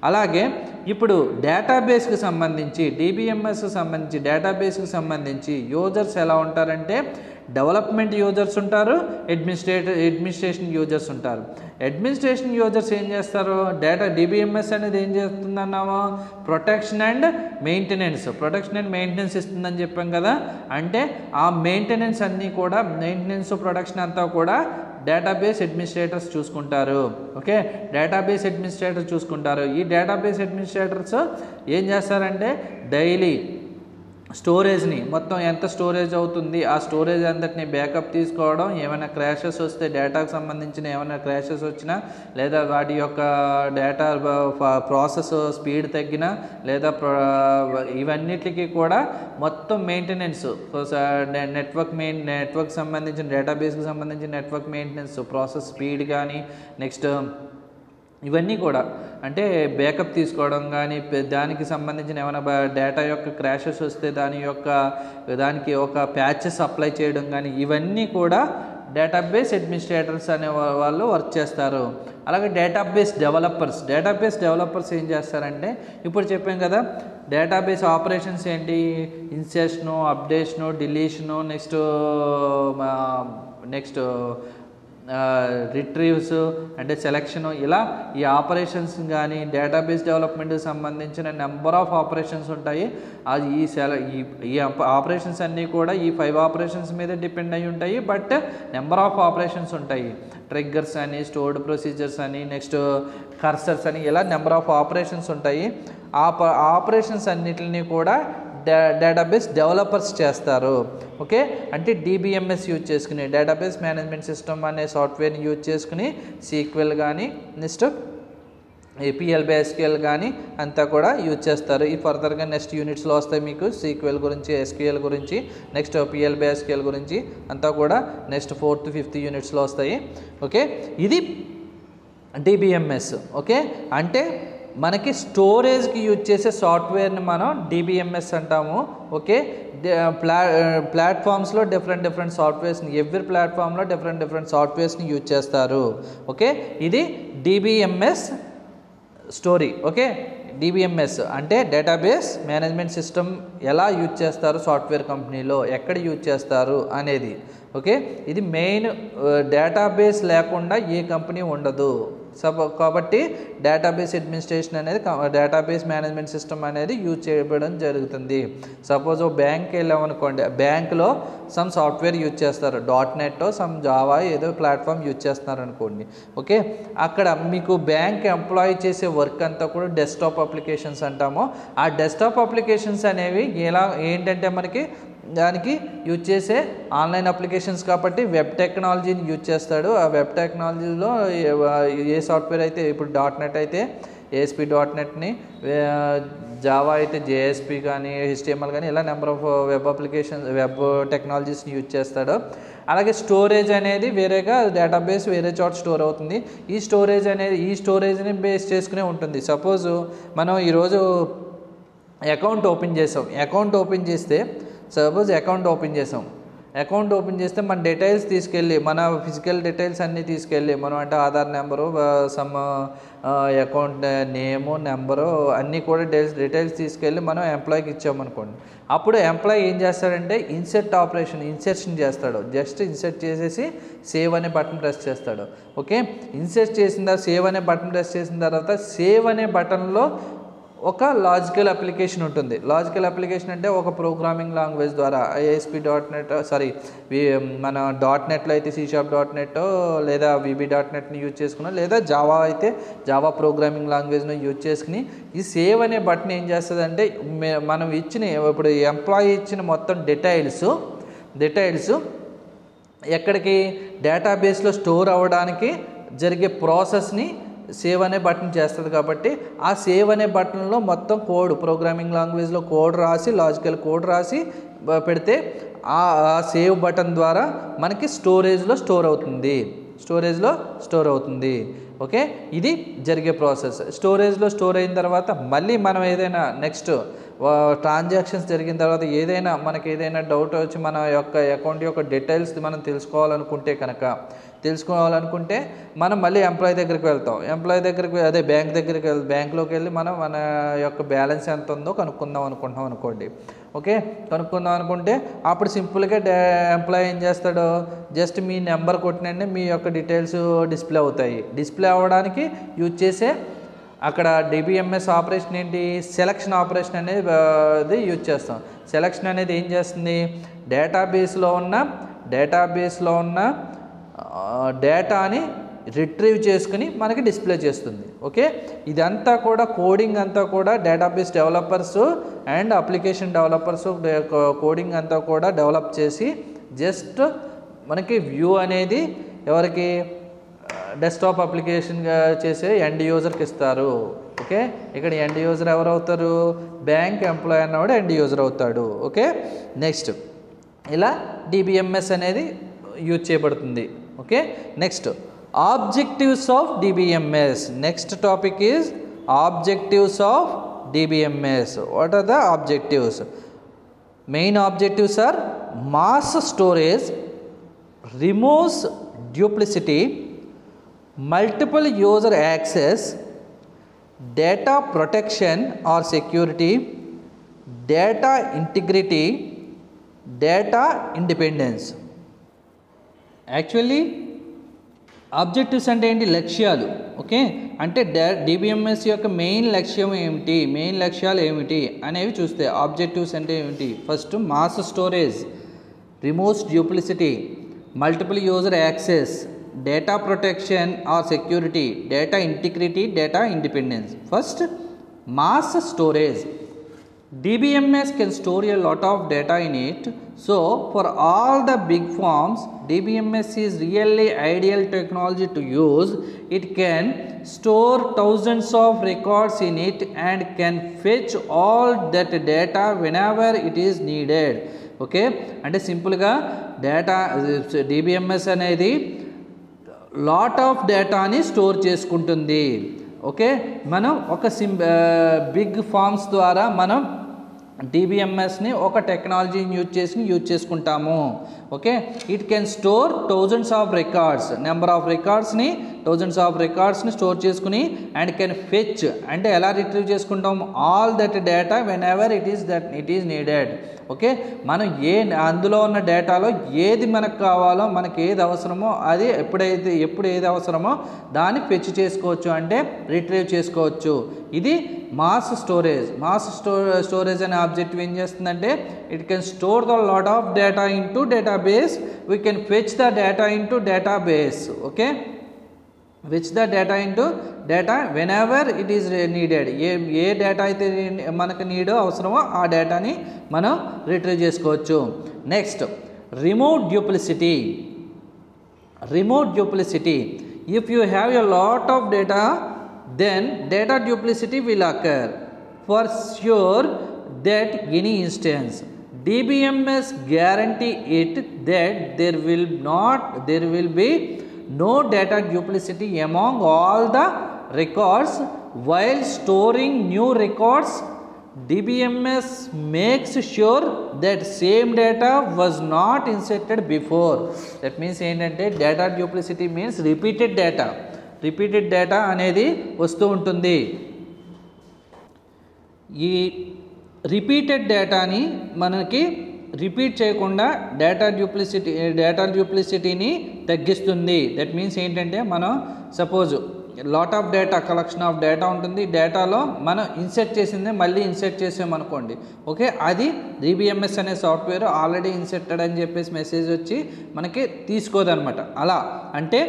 అలాగే ఇప్పుడు డేటాబేస్కి సంబంధించి డేటాబేస్కి సంబంధించి యూజర్స్ ఎలా ఉంటారంటే డెవలప్మెంట్ యూజర్స్ ఉంటారు, అడ్మినిస్ట్రేషన్ యూజర్స్ ఉంటారు. అడ్మినిస్ట్రేషన్ యూజర్స్ ఏం చేస్తారు, DBMS అనేది ఏం చేస్తుందన్నామో ప్రొటెక్షన్ అండ్ మెయింటెనెన్స్ ఇస్తుందని చెప్పాం కదా. అంటే ఆ మెయింటెనెన్స్ అన్నీ కూడా ప్రొడక్షన్ అంతా కూడా డేటాబేస్ అడ్మినిస్ట్రేటర్స్ చూసుకుంటారు. ఓకే, డేటాబేస్ అడ్మినిస్ట్రేటర్ చూసుకుంటారు. ఈ డేటాబేస్ అడ్మినిస్ట్రేటర్స్ ఏం చేస్తారంటే డైలీ స్టోరేజ్ని మొత్తం ఎంత స్టోరేజ్ అవుతుంది ఆ స్టోరేజ్ అంతటిని బ్యాకప్ తీసుకోవడం, ఏమైనా క్రాషెస్ వస్తే డేటాకు సంబంధించిన ఏమైనా క్రాషెస్ వచ్చినా, లేదా వాటి యొక్క డేటా ప్రాసెస్ స్పీడ్ తగ్గినా, లేదా ఇవన్నిటికీ కూడా మొత్తం మెయింటెనెన్స్, నెట్వర్క్ సంబంధించిన డేటాబేస్కి సంబంధించిన నెట్వర్క్ మెయింటెనెన్స్, ప్రాసెస్ స్పీడ్ కానీ, నెక్స్ట్ ఇవన్నీ కూడా అంటే బ్యాకప్ తీసుకోవడం కానీ, దానికి సంబంధించిన ఏమైనా డేటా యొక్క క్రాషెస్ వస్తే దానికి ఒక ప్యాచెస్ అప్లై చేయడం కానీ, ఇవన్నీ కూడా డేటాబేస్ అడ్మినిస్ట్రేటర్స్ అనే వాళ్ళు వర్క్ చేస్తారు. అలాగే డేటాబేస్ డెవలపర్స్ ఏం చేస్తారంటే ఇప్పుడు చెప్పాం కదా, డేటాబేస్ ఆపరేషన్స్ ఏంటి, ఇన్సర్షను, అప్డేషను, డిలీషను, నెక్స్ట్ రిట్రీవ్స్ అంటే సెలెక్షన్, ఇలా ఈ ఆపరేషన్స్ కానీ డేటాబేస్ డెవలప్మెంట్కి సంబంధించిన నెంబర్ ఆఫ్ ఆపరేషన్స్ ఉంటాయి. అది ఈ ఆపరేషన్స్ అన్నీ కూడా ఈ 5 ఆపరేషన్స్ మీద డిపెండ్ అయి ఉంటాయి. బట్ నెంబర్ ఆఫ్ ఆపరేషన్స్ ఉంటాయి. ట్రిగ్గర్స్ అని, స్టోర్డ్ ప్రొసీజర్స్ అని, నెక్స్ట్ కర్సర్స్ అని, ఇలా నెంబర్ ఆఫ్ ఆపరేషన్స్ ఉంటాయి. ఆ ఆపరేషన్స్ అన్నిటిని కూడా డేటాబేస్ డెవలపర్స్ చేస్తారు. ఓకే, అంటే DBMS యూజ్ చేసుకుని, డేటాబేస్ మేనేజ్మెంట్ సిస్టమ్ అనే సాఫ్ట్వేర్ని యూజ్ చేసుకుని సీక్వెల్ కానీ నెక్స్ట్ APL SQL కానీ అంతా కూడా యూజ్ చేస్తారు. ఈ ఫర్దర్గా నెక్స్ట్ యూనిట్స్లో వస్తాయి మీకు సీక్వెల్ గురించి, SQL గురించి, నెక్స్ట్ PL SQL గురించి అంతా కూడా నెక్స్ట్ 4th 5th యూనిట్స్లో వస్తాయి. ఓకే, ఇది DBMS. ఓకే, అంటే మనకి స్టోరేజ్కి యూజ్ చేసే సాఫ్ట్వేర్ని మనం DBMS అంటాము. ఓకే, ప్లాట్ఫామ్స్లో డిఫరెంట్ సాఫ్ట్వేర్స్ని, ఎవ్రీ ప్లాట్ఫామ్లో డిఫరెంట్ సాఫ్ట్వేర్స్ని యూజ్ చేస్తారు. ఓకే, ఇది DBMS స్టోరీ. ఓకే, DBMS అంటే డేటాబేస్ మేనేజ్మెంట్ సిస్టమ్ ఎలా యూజ్ చేస్తారు సాఫ్ట్వేర్ కంపెనీలో, ఎక్కడ యూజ్ చేస్తారు అనేది. ఓకే, ఇది మెయిన్. డేటాబేస్ లేకుండా ఏ కంపెనీ ఉండదు. కాబట్టి డేటాబేస్ అడ్మినిస్ట్రేషన్ అనేది, డేటాబేస్ మేనేజ్మెంట్ సిస్టమ్ అనేది యూజ్ చేయడం జరుగుతుంది. సపోజ్ బ్యాంక్కి వెళ్ళామనుకోండి, బ్యాంక్లో సమ్ సాఫ్ట్వేర్ యూజ్ చేస్తారు, .NET సమ్ జావా ఏదో ప్లాట్ఫామ్ యూజ్ చేస్తున్నారు అనుకోండి. ఓకే, అక్కడ మీకు బ్యాంక్ ఎంప్లాయీ చేసే వర్క్ అంతా కూడా డెస్క్టాప్ అప్లికేషన్స్ అంటాము. ఆ డెస్క్టాప్ అప్లికేషన్స్ అనేవి ఏంటంటే మనకి దానికి యూజ్ చేసే ఆన్లైన్ అప్లికేషన్స్ కాబట్టి వెబ్ టెక్నాలజీని యూజ్ చేస్తాడు. ఆ వెబ్ టెక్నాలజీలో ఏ సాఫ్ట్వేర్ అయితే, ఇప్పుడు .NET అయితే ASP.NETని, జావా అయితే JSP కానీ HTML కానీ, ఇలా number of web applications, web టెక్నాలజీస్ని యూజ్ చేస్తాడు. అలాగే స్టోరేజ్ అనేది వేరేగా, డేటాబేస్ వేరే చోట స్టోర్ అవుతుంది. ఈ స్టోరేజ్ని బేస్ చేసుకునే ఉంటుంది. సపోజ్ మనం ఈరోజు అకౌంట్ ఓపెన్ చేస్తే అకౌంట్ ఓపెన్ చేస్తే మన డీటెయిల్స్ తీసుకెళ్ళి, మన ఫిజికల్ డీటెయిల్స్ అన్నీ తీసుకెళ్ళి, మనం అంటే ఆధార్ నెంబరు, సమ్ అకౌంట్ నేము, నెంబరు అన్నీ కూడా డీటెయిల్స్ తీసుకెళ్ళి మనం ఎంప్లాయీకి ఇచ్చామనుకోండి. అప్పుడు ఎంప్లాయీ ఏం చేస్తాడంటే ఇన్సర్షన్ చేస్తాడు. జస్ట్ ఇన్సర్ట్ చేసేసి సేవ్ అనే బటన్ ప్రెస్ చేస్తాడు. ఓకే, ఇన్సర్ట్ చేసిన తర్వాత సేవ్ అనే బటన్ ప్రెస్ చేసిన తర్వాత సేవ్ అనే బటన్లో ఒక లాజికల్ అప్లికేషన్ ఉంటుంది. లాజికల్ అప్లికేషన్ అంటే ఒక ప్రోగ్రామింగ్ లాంగ్వేజ్ ద్వారా మన .NEట్లో అయితే C#.NET లేదా VB.NETని యూజ్ చేసుకున్నా, లేదా జావా అయితే జావా ప్రోగ్రామింగ్ లాంగ్వేజ్ను యూజ్ చేసుకుని ఈ సేవ్ అనే బటన్ ఏం చేస్తుందంటే మనం ఇప్పుడు ఎంప్లాయీ ఇచ్చిన మొత్తం డీటెయిల్స్ ఎక్కడికి డేటాబేస్లో స్టోర్ అవ్వడానికి జరిగే ప్రాసెస్ని సేవ్ అనే బటన్ చేస్తుంది. కాబట్టి ఆ సేవ్ అనే బటన్లో మొత్తం ప్రోగ్రామింగ్ లాంగ్వేజ్లో లాజికల్ కోడ్ రాసి పెడితే ఆ సేవ్ బటన్ ద్వారా మనకి స్టోరేజ్లో స్టోర్ అవుతుంది. ఓకే, ఇది జరిగే ప్రాసెస్. స్టోరేజ్లో స్టోర్ అయిన తర్వాత మళ్ళీ మనం ఏదైనా నెక్స్ట్ ట్రాన్సాక్షన్స్ జరిగిన తర్వాత మనకి ఏదైనా డౌట్ వచ్చి మన యొక్క అకౌంట్ యొక్క డీటెయిల్స్ మనం తెలుసుకోవాలనుకుంటే మనం మళ్ళీ ఎంప్లాయీ దగ్గరికి వెళ్తాం. బ్యాంక్లోకి వెళ్ళి మనం మన యొక్క బ్యాలెన్స్ ఎంత ఉందో కనుక్కుందాం అనుకోండి. ఓకే, కనుక్కుందాం అనుకుంటే అప్పుడు సింపుల్గా ఎంప్లాయీ ఏం చేస్తాడో, జస్ట్ మీ నెంబర్ కొట్టినండి మీ యొక్క డీటెయిల్స్ డిస్ప్లే అవుతాయి. డిస్ప్లే అవ్వడానికి యూజ్ చేసే అక్కడ DBMS ఆపరేషన్ ఏంటి, సెలక్షన్ ఆపరేషన్ అనేది యూజ్ చేస్తాం. సెలక్షన్ అనేది ఏం చేస్తుంది, డేటాబేస్లో ఉన్న డేటాని రిట్రీవ్ చేసుకుని మనకి డిస్ప్లే చేస్తుంది. ఓకే, ఇదంతా కూడా కోడింగ్ అంతా కూడా database developers and application developers coding అంతా కూడా డెవలప్ చేసి జస్ట్ మనకి వ్యూ అనేది ఎవరికి, డెస్క్టాప్ అప్లికేషన్గా చేసే ఎండ్ యూజర్కి ఇస్తారు. ఓకే, ఇక్కడ ఎండ్ యూజర్ ఎవరు అవుతారు, బ్యాంక్ ఎంప్లాయీ అన్నవాడు ఎండ్ యూజర్ అవుతాడు. ఓకే, నెక్స్ట్ ఇలా DBMS అనేది యూజ్ చేయబడుతుంది. Okay, next objectives of DBMS. Next topic is objectives of DBMS. What are the objectives? Main objectives are mass storage, removes duplicity, multiple user access, data protection or security, data integrity, data independence. Actually objectives అంటే ఏంటి? లక్ష్యాలు. ఓకే, అంటే డిబిఎంఎస్ యొక్క మెయిన్ లక్ష్యం ఏమిటి, మెయిన్ లక్ష్యాలు ఏమిటి అనేవి చూస్తే ఆబ్జెక్టివ్స్ అంటే ఏమిటి? First mass storage, removes duplicity, multiple user access, data protection or security, data integrity, data independence. First mass storage. DBMS can store a lot of data in it. So for all the big firms, DBMS is really ideal technology to use. It can store thousands of records in it and can fetch all that data whenever it is needed. Okay, అంటే సింపుల్గా డేటా DBMS అనేది లాట్ ఆఫ్ డేటాని స్టోర్ చేసుకుంటుంది. ఓకే, మనం ఒక బిగ్ ఫార్మ్స్ ద్వారా మనం DBMSని ఒక టెక్నాలజీని యూజ్ చేసుకుంటాము. Okay, it can store thousands of records, number of రికార్డ్స్ని థౌజండ్స్ ఆఫ్ రికార్డ్స్ని స్టోర్ చేసుకుని అండ్ కెన్ ఫెచ్ అంటే ఎలా రిట్రీవ్ చేసుకుంటాం? All that data whenever it is needed. Okay, మనం అందులో ఉన్న డేటాలో ఏది మనకు కావాలో, మనకి ఏది అవసరమో అది ఎప్పుడు ఏది అవసరమో దాన్ని ఫెచ్ చేసుకోవచ్చు, అంటే రిట్రీవ్ చేసుకోవచ్చు. ఇది మాస్ స్టోరేజ్. స్టోరేజ్ అనే ఆబ్జెక్టివ్ ఏం చేస్తుందంటే it can store the lot of data into database, we can fetch the data into database. Okay, fetch the data into data whenever it is needed. ఏ డేటా అయితే మనకు నీడో అవసరమో ఆ డేటాని మనం రిట్రీవ్ చేసుకోవచ్చు. Next remove duplicity. If you have a lot of data, then data duplicity will occur. For sure that any instance, DBMS guarantee it that there will be no data duplicity among all the records. While storing new records, DBMS makes sure that same data was not inserted before. That means ఏంటంటే data duplicity means repeated data అనేది వస్తూ ఉంటుంది. ఈ రిపీటెడ్ డేటాని మనకి రిపీట్ చేయకుండా డేటా డ్యూప్లిసిటీని తగ్గిస్తుంది. దట్ మీన్స్ ఏంటంటే మనం suppose lot of data, collection of data ఉంటుంది. డేటాలో మనం ఇన్సర్ట్ చేసిందే మళ్ళీ ఇన్సర్ట్ చేసామనుకోండి, ఓకే, అది DBMS అనే సాఫ్ట్వేర్ ఆల్రెడీ ఇన్సర్టెడ్ అని చెప్పేసి మెసేజ్ వచ్చి మనకి తీసుకోదన్నమాట. అలా అంటే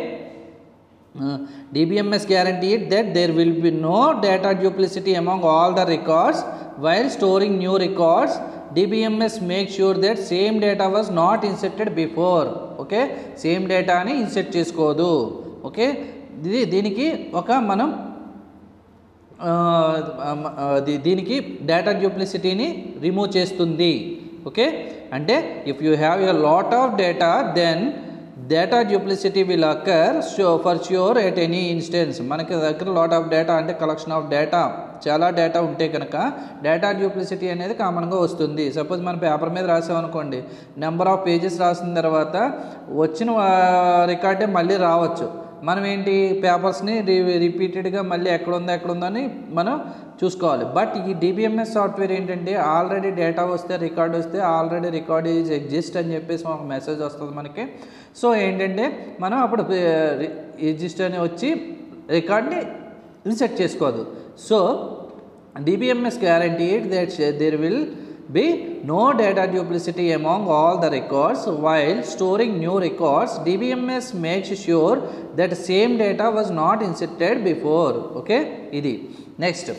DBMS guaranteed that there will be no data duplicity among all the records. While storing new records, DBMS makes sure that same data was not inserted before. Okay, same డేటాని ఇన్సర్ట్ చేసుకోదు. ఓకే, దీనికి ఒక మనం దీనికి డేటా డ్యూప్లిసిటీని రిమూవ్ చేస్తుంది. ఓకే, అంటే if you have a lot of data then data duplicity will occur for sure at any instance. మనకి దగ్గర లాట్ ఆఫ్ డేటా అంటే కలెక్షన్ ఆఫ్ డేటా, చాలా డేటా ఉంటే కనుక డేటా డ్యూప్లిసిటీ అనేది కామన్గా వస్తుంది. సపోజ్ మన పేపర్ మీద రాసామనుకోండి, నెంబర్ ఆఫ్ పేజెస్ రాసిన తర్వాత వచ్చిన రికార్డే మళ్ళీ రావచ్చు. మనం ఏంటి పేపర్స్ని రిపీటెడ్గా మళ్ళీ ఎక్కడుందో అని మనం చూసుకోవాలి. బట్ ఈ DBMS సాఫ్ట్వేర్ ఏంటంటే ఆల్రెడీ డేటా వస్తే, రికార్డ్ వస్తే ఆల్రెడీ రికార్డ్ ఈజ్ ఎగ్జిస్ట్ అని చెప్పేసి ఒక మెసేజ్ వస్తుంది మనకి. సో ఏంటంటే మనం అప్పుడు ఎగ్జిస్ట్ అని వచ్చి రికార్డ్ని ఇన్సర్ట్ చేసుకోదు. So DBMS guaranteed that there will be no data duplicity among all the records. While storing new records, DBMS makes sure that same data was not inserted before. Okay, ఇది next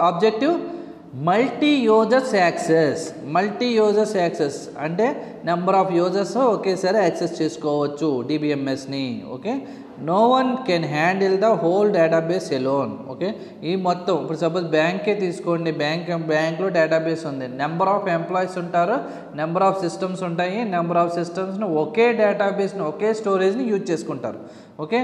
objective multi users access అంటే నెంబర్ ఆఫ్ యూజర్స్ ఒకేసారి యాక్సెస్ చేసుకోవచ్చు DBMSని. Okay, no one can handle the whole database alone. Okay, ఈ మొత్తం ఇప్పుడు సపోజ్ బ్యాంకే తీసుకోండి, బ్యాంక్లో డేటాబేస్ ఉంది, నెంబర్ ఆఫ్ ఎంప్లాయీస్ ఉంటారు, నెంబర్ ఆఫ్ సిస్టమ్స్ ఉంటాయి. నెంబర్ ఆఫ్ సిస్టమ్స్ని ఒకే డేటాబేస్ని, ఒకే స్టోరేజ్ని యూజ్ చేసుకుంటారు. ఓకే,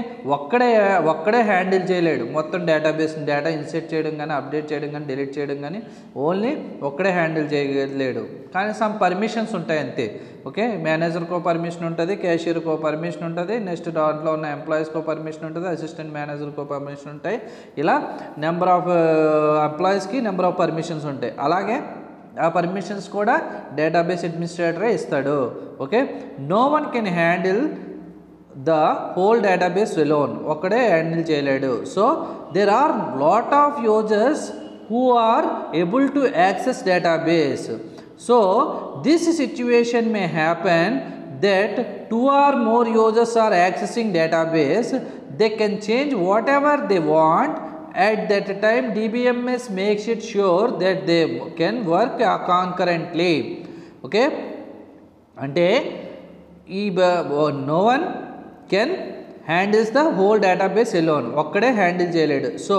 ఒక్కడే హ్యాండిల్ చేయలేడు మొత్తం డేటాబేస్ని. డేటా ఇన్సర్ట్ చేయడం కానీ, అప్డేట్ చేయడం కానీ, డిలీట్ చేయడం కానీ ఓన్లీ ఒక్కడే హ్యాండిల్ చేయలేడు. కానీ సమ్ పర్మిషన్స్ ఉంటాయి అంతే. ఓకే, మేనేజర్కో పర్మిషన్ ఉంటుంది, క్యాషియర్కో పర్మిషన్ ఉంటుంది, నెక్స్ట్ దాంట్లో ఉన్న ఎంప్లాయీస్కో పర్మిషన్ ఉంటుంది, అసిస్టెంట్ మేనేజర్కో పర్మిషన్ ఉంటాయి. ఇలా నెంబర్ ఆఫ్ ఎంప్లాయీస్కి నెంబర్ ఆఫ్ పర్మిషన్స్ ఉంటాయి. అలాగే ఆ పర్మిషన్స్ కూడా డేటాబేస్ అడ్మినిస్ట్రేటరే ఇస్తాడు. Okay, no one can handle the whole database alone ఒక్కడే హ్యాండిల్ చేయలేడు. So there are lot of users who are able to access database. So this situation may happen that 2 or more users are accessing database. They can change whatever they want. At that time DBMS makes it sure that they can work concurrently. Okay, ante no one can handles the whole database alone ఒక్కడే హ్యాండిల్ చేయలేడు. So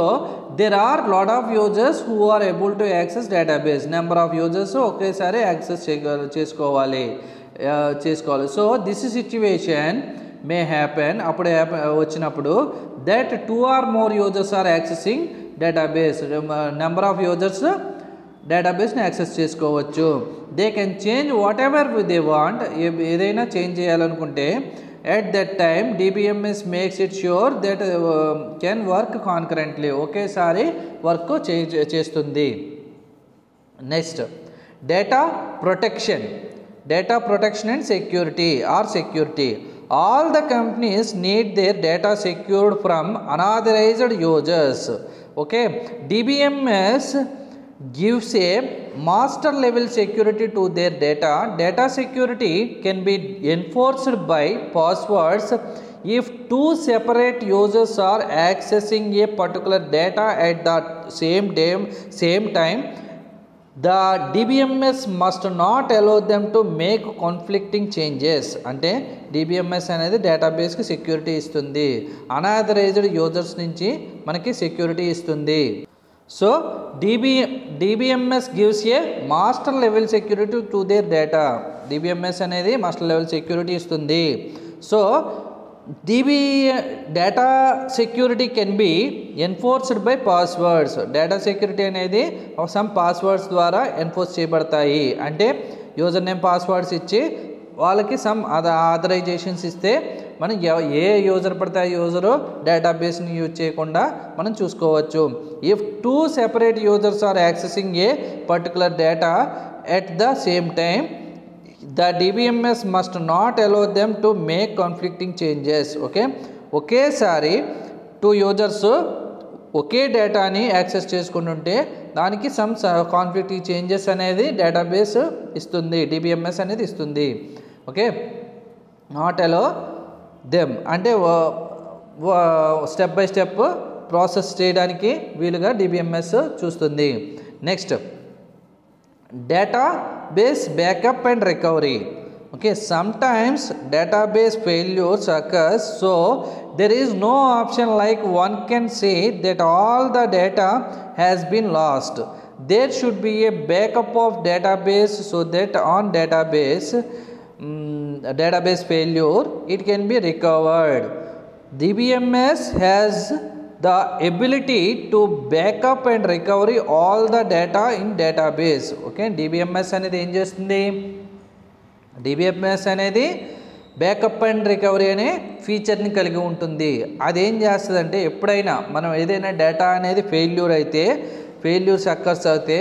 there are lot of users who are able to access database. Number of users ఒకేసారి యాక్సెస్ చేసుకోవాలి. So this situation may happen అప్పుడు వచ్చినప్పుడు that 2 or more users are accessing database. Number of users డేటాబేస్ని యాక్సెస్ చేసుకోవచ్చు. They can change whatever they want. ఏదైనా చేంజ్ చేయాలనుకుంటే at that time DBMS makes it sure that can work concurrently. ఒకేసారి వర్క్ చేస్తుంది. Next data protection. Data protection and security or security. All the companies need their data secured from unauthorized users. Okay, DBMS gives a master level security to their data. Data security can be enforced by passwords. If 2 separate users are accessing a particular data at the same time, the DBMS must not allow them to make conflicting changes. అంటే DBMS అనేది డేటాబేస్కి సెక్యూరిటీ ఇస్తుంది. అనాథరైజ్డ్ యూజర్స్ నుంచి మనకి సెక్యూరిటీ ఇస్తుంది. So DBMS gives a master level security to their data. DBMS అనేది మాస్టర్ లెవెల్ సెక్యూరిటీ ఇస్తుంది. So data security can be enforced by passwords. Data security అనేది సమ్ పాస్వర్డ్స్ ద్వారా ఎన్ఫోర్స్ చేయబడతాయి. అంటే యూజర్ నేమ్ పాస్వర్డ్స్ ఇచ్చి వాళ్ళకి సమ్ ఆథరైజేషన్స్ ఇస్తే మనం ఏ యూజర్ పడితే ఆ యూజరు డేటాబేస్ని యూజ్ చేయకుండా మనం చూసుకోవచ్చు. If 2 separate users are accessing a particular data at the same time, the DBMS must not allow them to make conflicting changes. Okay, ఒకేసారి 2 users ఒకే డేటాని యాక్సెస్ చేసుకుంటుంటే దానికి సమ్ కాన్ఫ్లిక్టింగ్ చేంజెస్ అనేది డేటాబేస్ ఇస్తుంది, DBMS అనేది ఇస్తుంది. ఓకే, నాట్ అలో దెమ్ అంటే స్టెప్ బై స్టెప్ ప్రాసెస్ చేయడానికి వీలుగా DBMS చూస్తుంది. Next database backup and recovery. Okay, sometimes database failures occurs, so there is no option like one can say that all the data has been lost. There should be a backup of database so that on database failure it can be recovered. DBMS has the ability to backup and recovery all the data in database. Okay, DBMS అనేది ఏం చేస్తుంది? DBMS అనేది బ్యాకప్ అండ్ రికవరీ అనే ఫీచర్ని కలిగి ఉంటుంది. అదేం చేస్తుందంటే ఎప్పుడైనా మనం ఏదైనా డేటా అనేది ఫెయిల్యూర్స్ అక్కర్స్ అయితే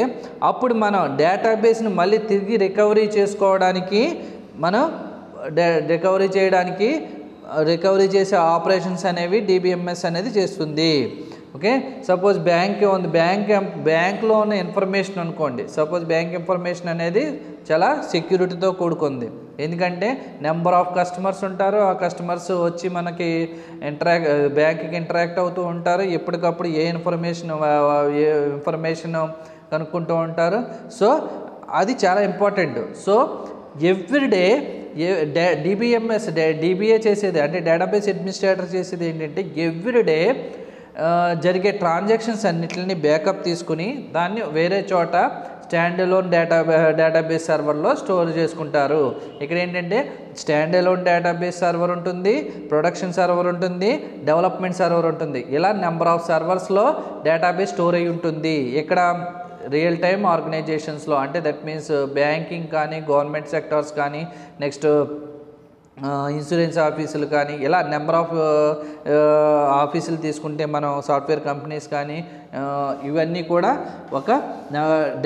అప్పుడు మనం డేటాబేస్ని మళ్ళీ తిరిగి రికవరీ చేసుకోవడానికి రికవరీ చేసే ఆపరేషన్స్ అనేవి DBMS అనేది చేస్తుంది. ఓకే, సపోజ్ బ్యాంక్ ఉంది, బ్యాంక్లో ఉన్న ఇన్ఫర్మేషన్ అనుకోండి. సపోజ్ బ్యాంక్ ఇన్ఫర్మేషన్ అనేది చాలా సెక్యూరిటీతో కూడుకుంది. ఎందుకంటే నెంబర్ ఆఫ్ కస్టమర్స్ ఉంటారు. ఆ కస్టమర్స్ వచ్చి మనకి బ్యాంక్కి ఇంటరాక్ట్ అవుతూ ఉంటారు. ఎప్పటికప్పుడు ఏ ఇన్ఫర్మేషన్ కనుక్కుంటూ ఉంటారు. సో అది చాలా important. So everyday DBMS DBA చేసేది అంటే డేటాబేస్ అడ్మినిస్ట్రేటర్ చేసేది ఏంటంటే ఎవ్రీడే జరిగే ట్రాన్సాక్షన్స్ అన్నిటిని బ్యాకప్ తీసుకుని దాన్ని వేరే చోట స్టాండ్ అలోన్ డేటాబేస్ సర్వర్లో స్టోర్ చేసుకుంటారు. ఇక్కడ ఏంటంటే స్టాండ్ అలోన్ డేటాబేస్ సర్వర్ ఉంటుంది, ప్రొడక్షన్ సర్వర్ ఉంటుంది, డెవలప్మెంట్ సర్వర్ ఉంటుంది. ఇలా నెంబర్ ఆఫ్ సర్వర్స్లో డేటాబేస్ స్టోర్ అయి ఉంటుంది. ఇక్కడ రియల్ టైమ్ ఆర్గనైజేషన్స్లో అంటే దట్ మీన్స్ బ్యాంకింగ్ కానీ, గవర్నమెంట్ సెక్టార్స్ కానీ, నెక్స్ట్ ఇన్సూరెన్స్ ఆఫీసులు కానీ ఇలా నెంబర్ ఆఫ్ ఆఫీసులు తీసుకుంటే మనం సాఫ్ట్వేర్ కంపెనీస్ కానీ ఇవన్నీ కూడా ఒక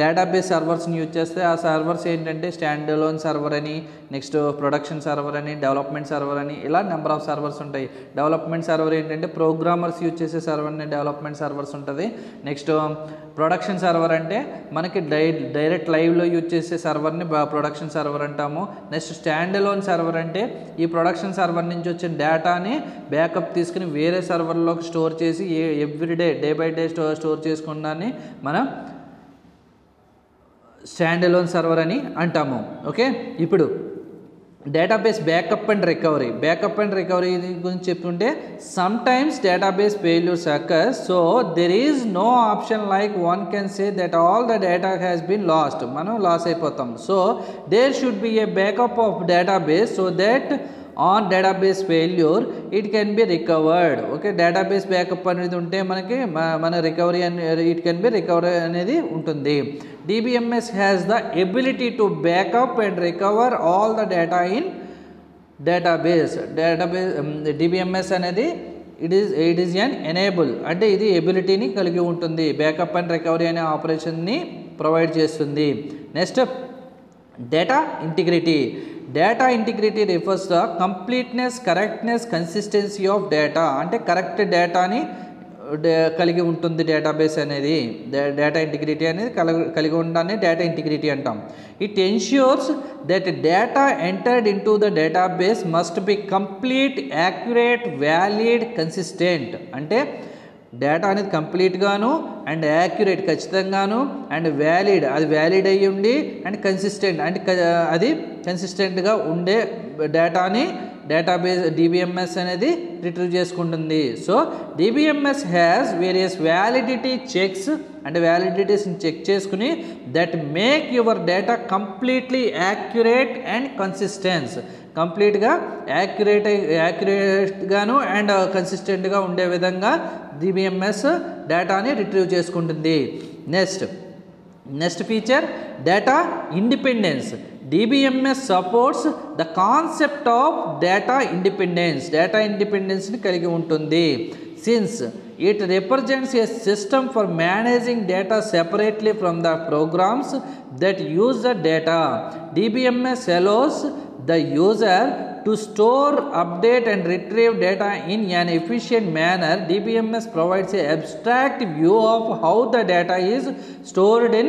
డేటాబేస్ సర్వర్స్ని యూజ్ చేస్తే ఆ సర్వర్స్ ఏంటంటే స్టాండ్ అలోన్ సర్వర్ అని, నెక్స్ట్ ప్రొడక్షన్ సర్వర్ అని, డెవలప్మెంట్ సర్వర్ అని, ఇలా నెంబర్ ఆఫ్ సర్వర్స్ ఉంటాయి. డెవలప్మెంట్ సర్వర్ ఏంటంటే ప్రోగ్రామర్స్ యూజ్ చేసే సర్వర్ని డెవలప్మెంట్ సర్వర్స్ ఉంటుంది. నెక్స్ట్ ప్రొడక్షన్ సర్వర్ అంటే మనకి డైరెక్ట్ లైవ్లో యూజ్ చేసే సర్వర్ని ప్రొడక్షన్ సర్వర్ అంటాము. నెక్స్ట్ స్టాండ్ అలోన్ సర్వర్ అంటే ఈ ప్రొడక్షన్ సర్వర్ నుంచి వచ్చిన డేటాని బ్యాకప్ తీసుకుని వేరే సర్వర్లోకి స్టోర్ చేసి everyday day by day store చేసుకున్నాన్ని మనం స్టాండ్ అలోన్ సర్వర్ అని అంటాము. ఓకే, ఇప్పుడు డేటాబేస్ బ్యాకప్ అండ్ రికవరీ గురించి చెప్పుకుంటే sometimes database failures occur, so there is no option like one can say that all the data has been lost, మనం లాస్ అయిపోతాం. So there should be a backup of database so that on database failure it can be recovered. Okay, database backup అనేది ఉంటే మనకి మన recovery it can be recovery అనేది ఉంటుంది. DBMS has the ability to back up and recover all the data in database. DBMS అనేది it is an enable అంటే ఇది ఎబిలిటీని కలిగి ఉంటుంది, బ్యాకప్ అండ్ రికవరీ అనే ఆపరేషన్ని ప్రొవైడ్ చేస్తుంది. Next data integrity refers the completeness, correctness, consistency of data అంటే కరెక్ట్ డేటాని కలిగి ఉంటుంది డేటాబేస్ అనేది. డేటా ఇంటిగ్రిటీ అనేది కలిగి ఉండాలని డేటా ఇంటిగ్రిటీ అంటాం. It ensures that data entered in to the database must be complete, accurate, valid, consistent అంటే డేటా అనేది కంప్లీట్గాను అండ్ యాక్యురేట్ ఖచ్చితంగాను అండ్ వ్యాలిడ్ అది వ్యాలిడ్ అయ్యి ఉండి అండ్ కన్సిస్టెంట్ అంటే అది కన్సిస్టెంట్గా ఉండే డేటాని డేటాబేస్ DBMS అనేది రిట్రీవ్ చేసుకుంటుంది. So DBMS has various validity checks అంటే వ్యాలిడిటీస్ని చెక్ చేసుకుని that make your data completely accurate and consistence, కంప్లీట్గా యాక్యురేట్గాను అండ్ కన్సిస్టెంట్గా ఉండే విధంగా DBMS డేటాని రిట్రీవ్ చేసుకుంటుంది. Next feature data independence. DBMS supports the concept of data ఇండిపెండెన్స్ని కలిగి ఉంటుంది. Since it represents a system for managing data separately from the programs that use the data. DBMS allows the user to store, update and retrieve data in an efficient manner. DBMS provides an abstract view of how the data is stored in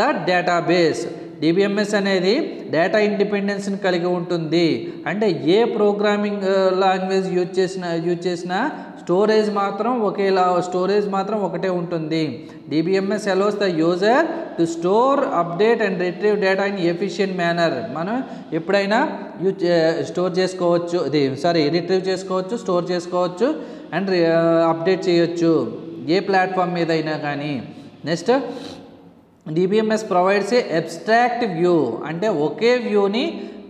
the database. DBMS అనేది డేటా ఇండిపెండెన్స్ని కలిగి ఉంటుంది అంటే ఏ ప్రోగ్రామింగ్ లాంగ్వేజ్ యూజ్ చేసినా స్టోరేజ్ మాత్రం ఒకటే ఉంటుంది. DBMS allows the user to store, update and retrieve data in efficient manner. మనం ఎప్పుడైనా రిట్రీవ్ చేసుకోవచ్చు, స్టోర్ చేసుకోవచ్చు అండ్ అప్డేట్ చేయొచ్చు ఏ ప్లాట్ఫామ్ మీద అయినా కానీ. నెక్స్ట్ DBMS ప్రొవైడ్స్ ఏ అబ్స్ట్రాక్ట్ వ్యూ అంటే ఒకే వ్యూని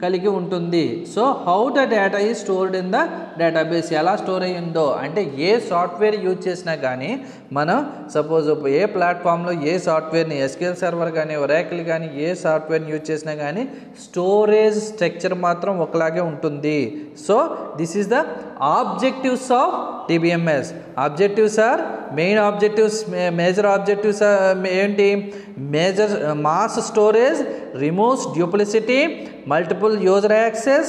కలిగి ఉంటుంది. So how the data is stored in the database ఎలా స్టోర్ అయ్యిందో అంటే ఏ సాఫ్ట్వేర్ యూజ్ చేసినా కానీ మనం సపోజ్ ఏ ప్లాట్ఫామ్లో ఏ సాఫ్ట్వేర్ని SQL సర్వర్ కానీ ఒరాకిల్ కానీ ఏ సాఫ్ట్వేర్ని యూజ్ చేసినా కానీ స్టోరేజ్ స్ట్రక్చర్ మాత్రం ఒకలాగే ఉంటుంది. So this is the objectives of DBMS. Objectives are main objectives, major objectives ఏంటి? Major mass storage, removes duplicity, multiple user access,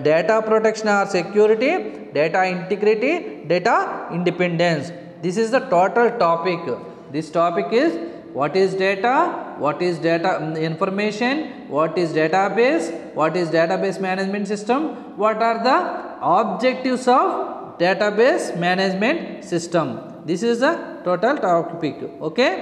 data protection or security, data integrity, data independence. This is the total topic. This topic is what is data information, what is database, what is database management system, what are the objectives of database management system. This is the total topic. Okay.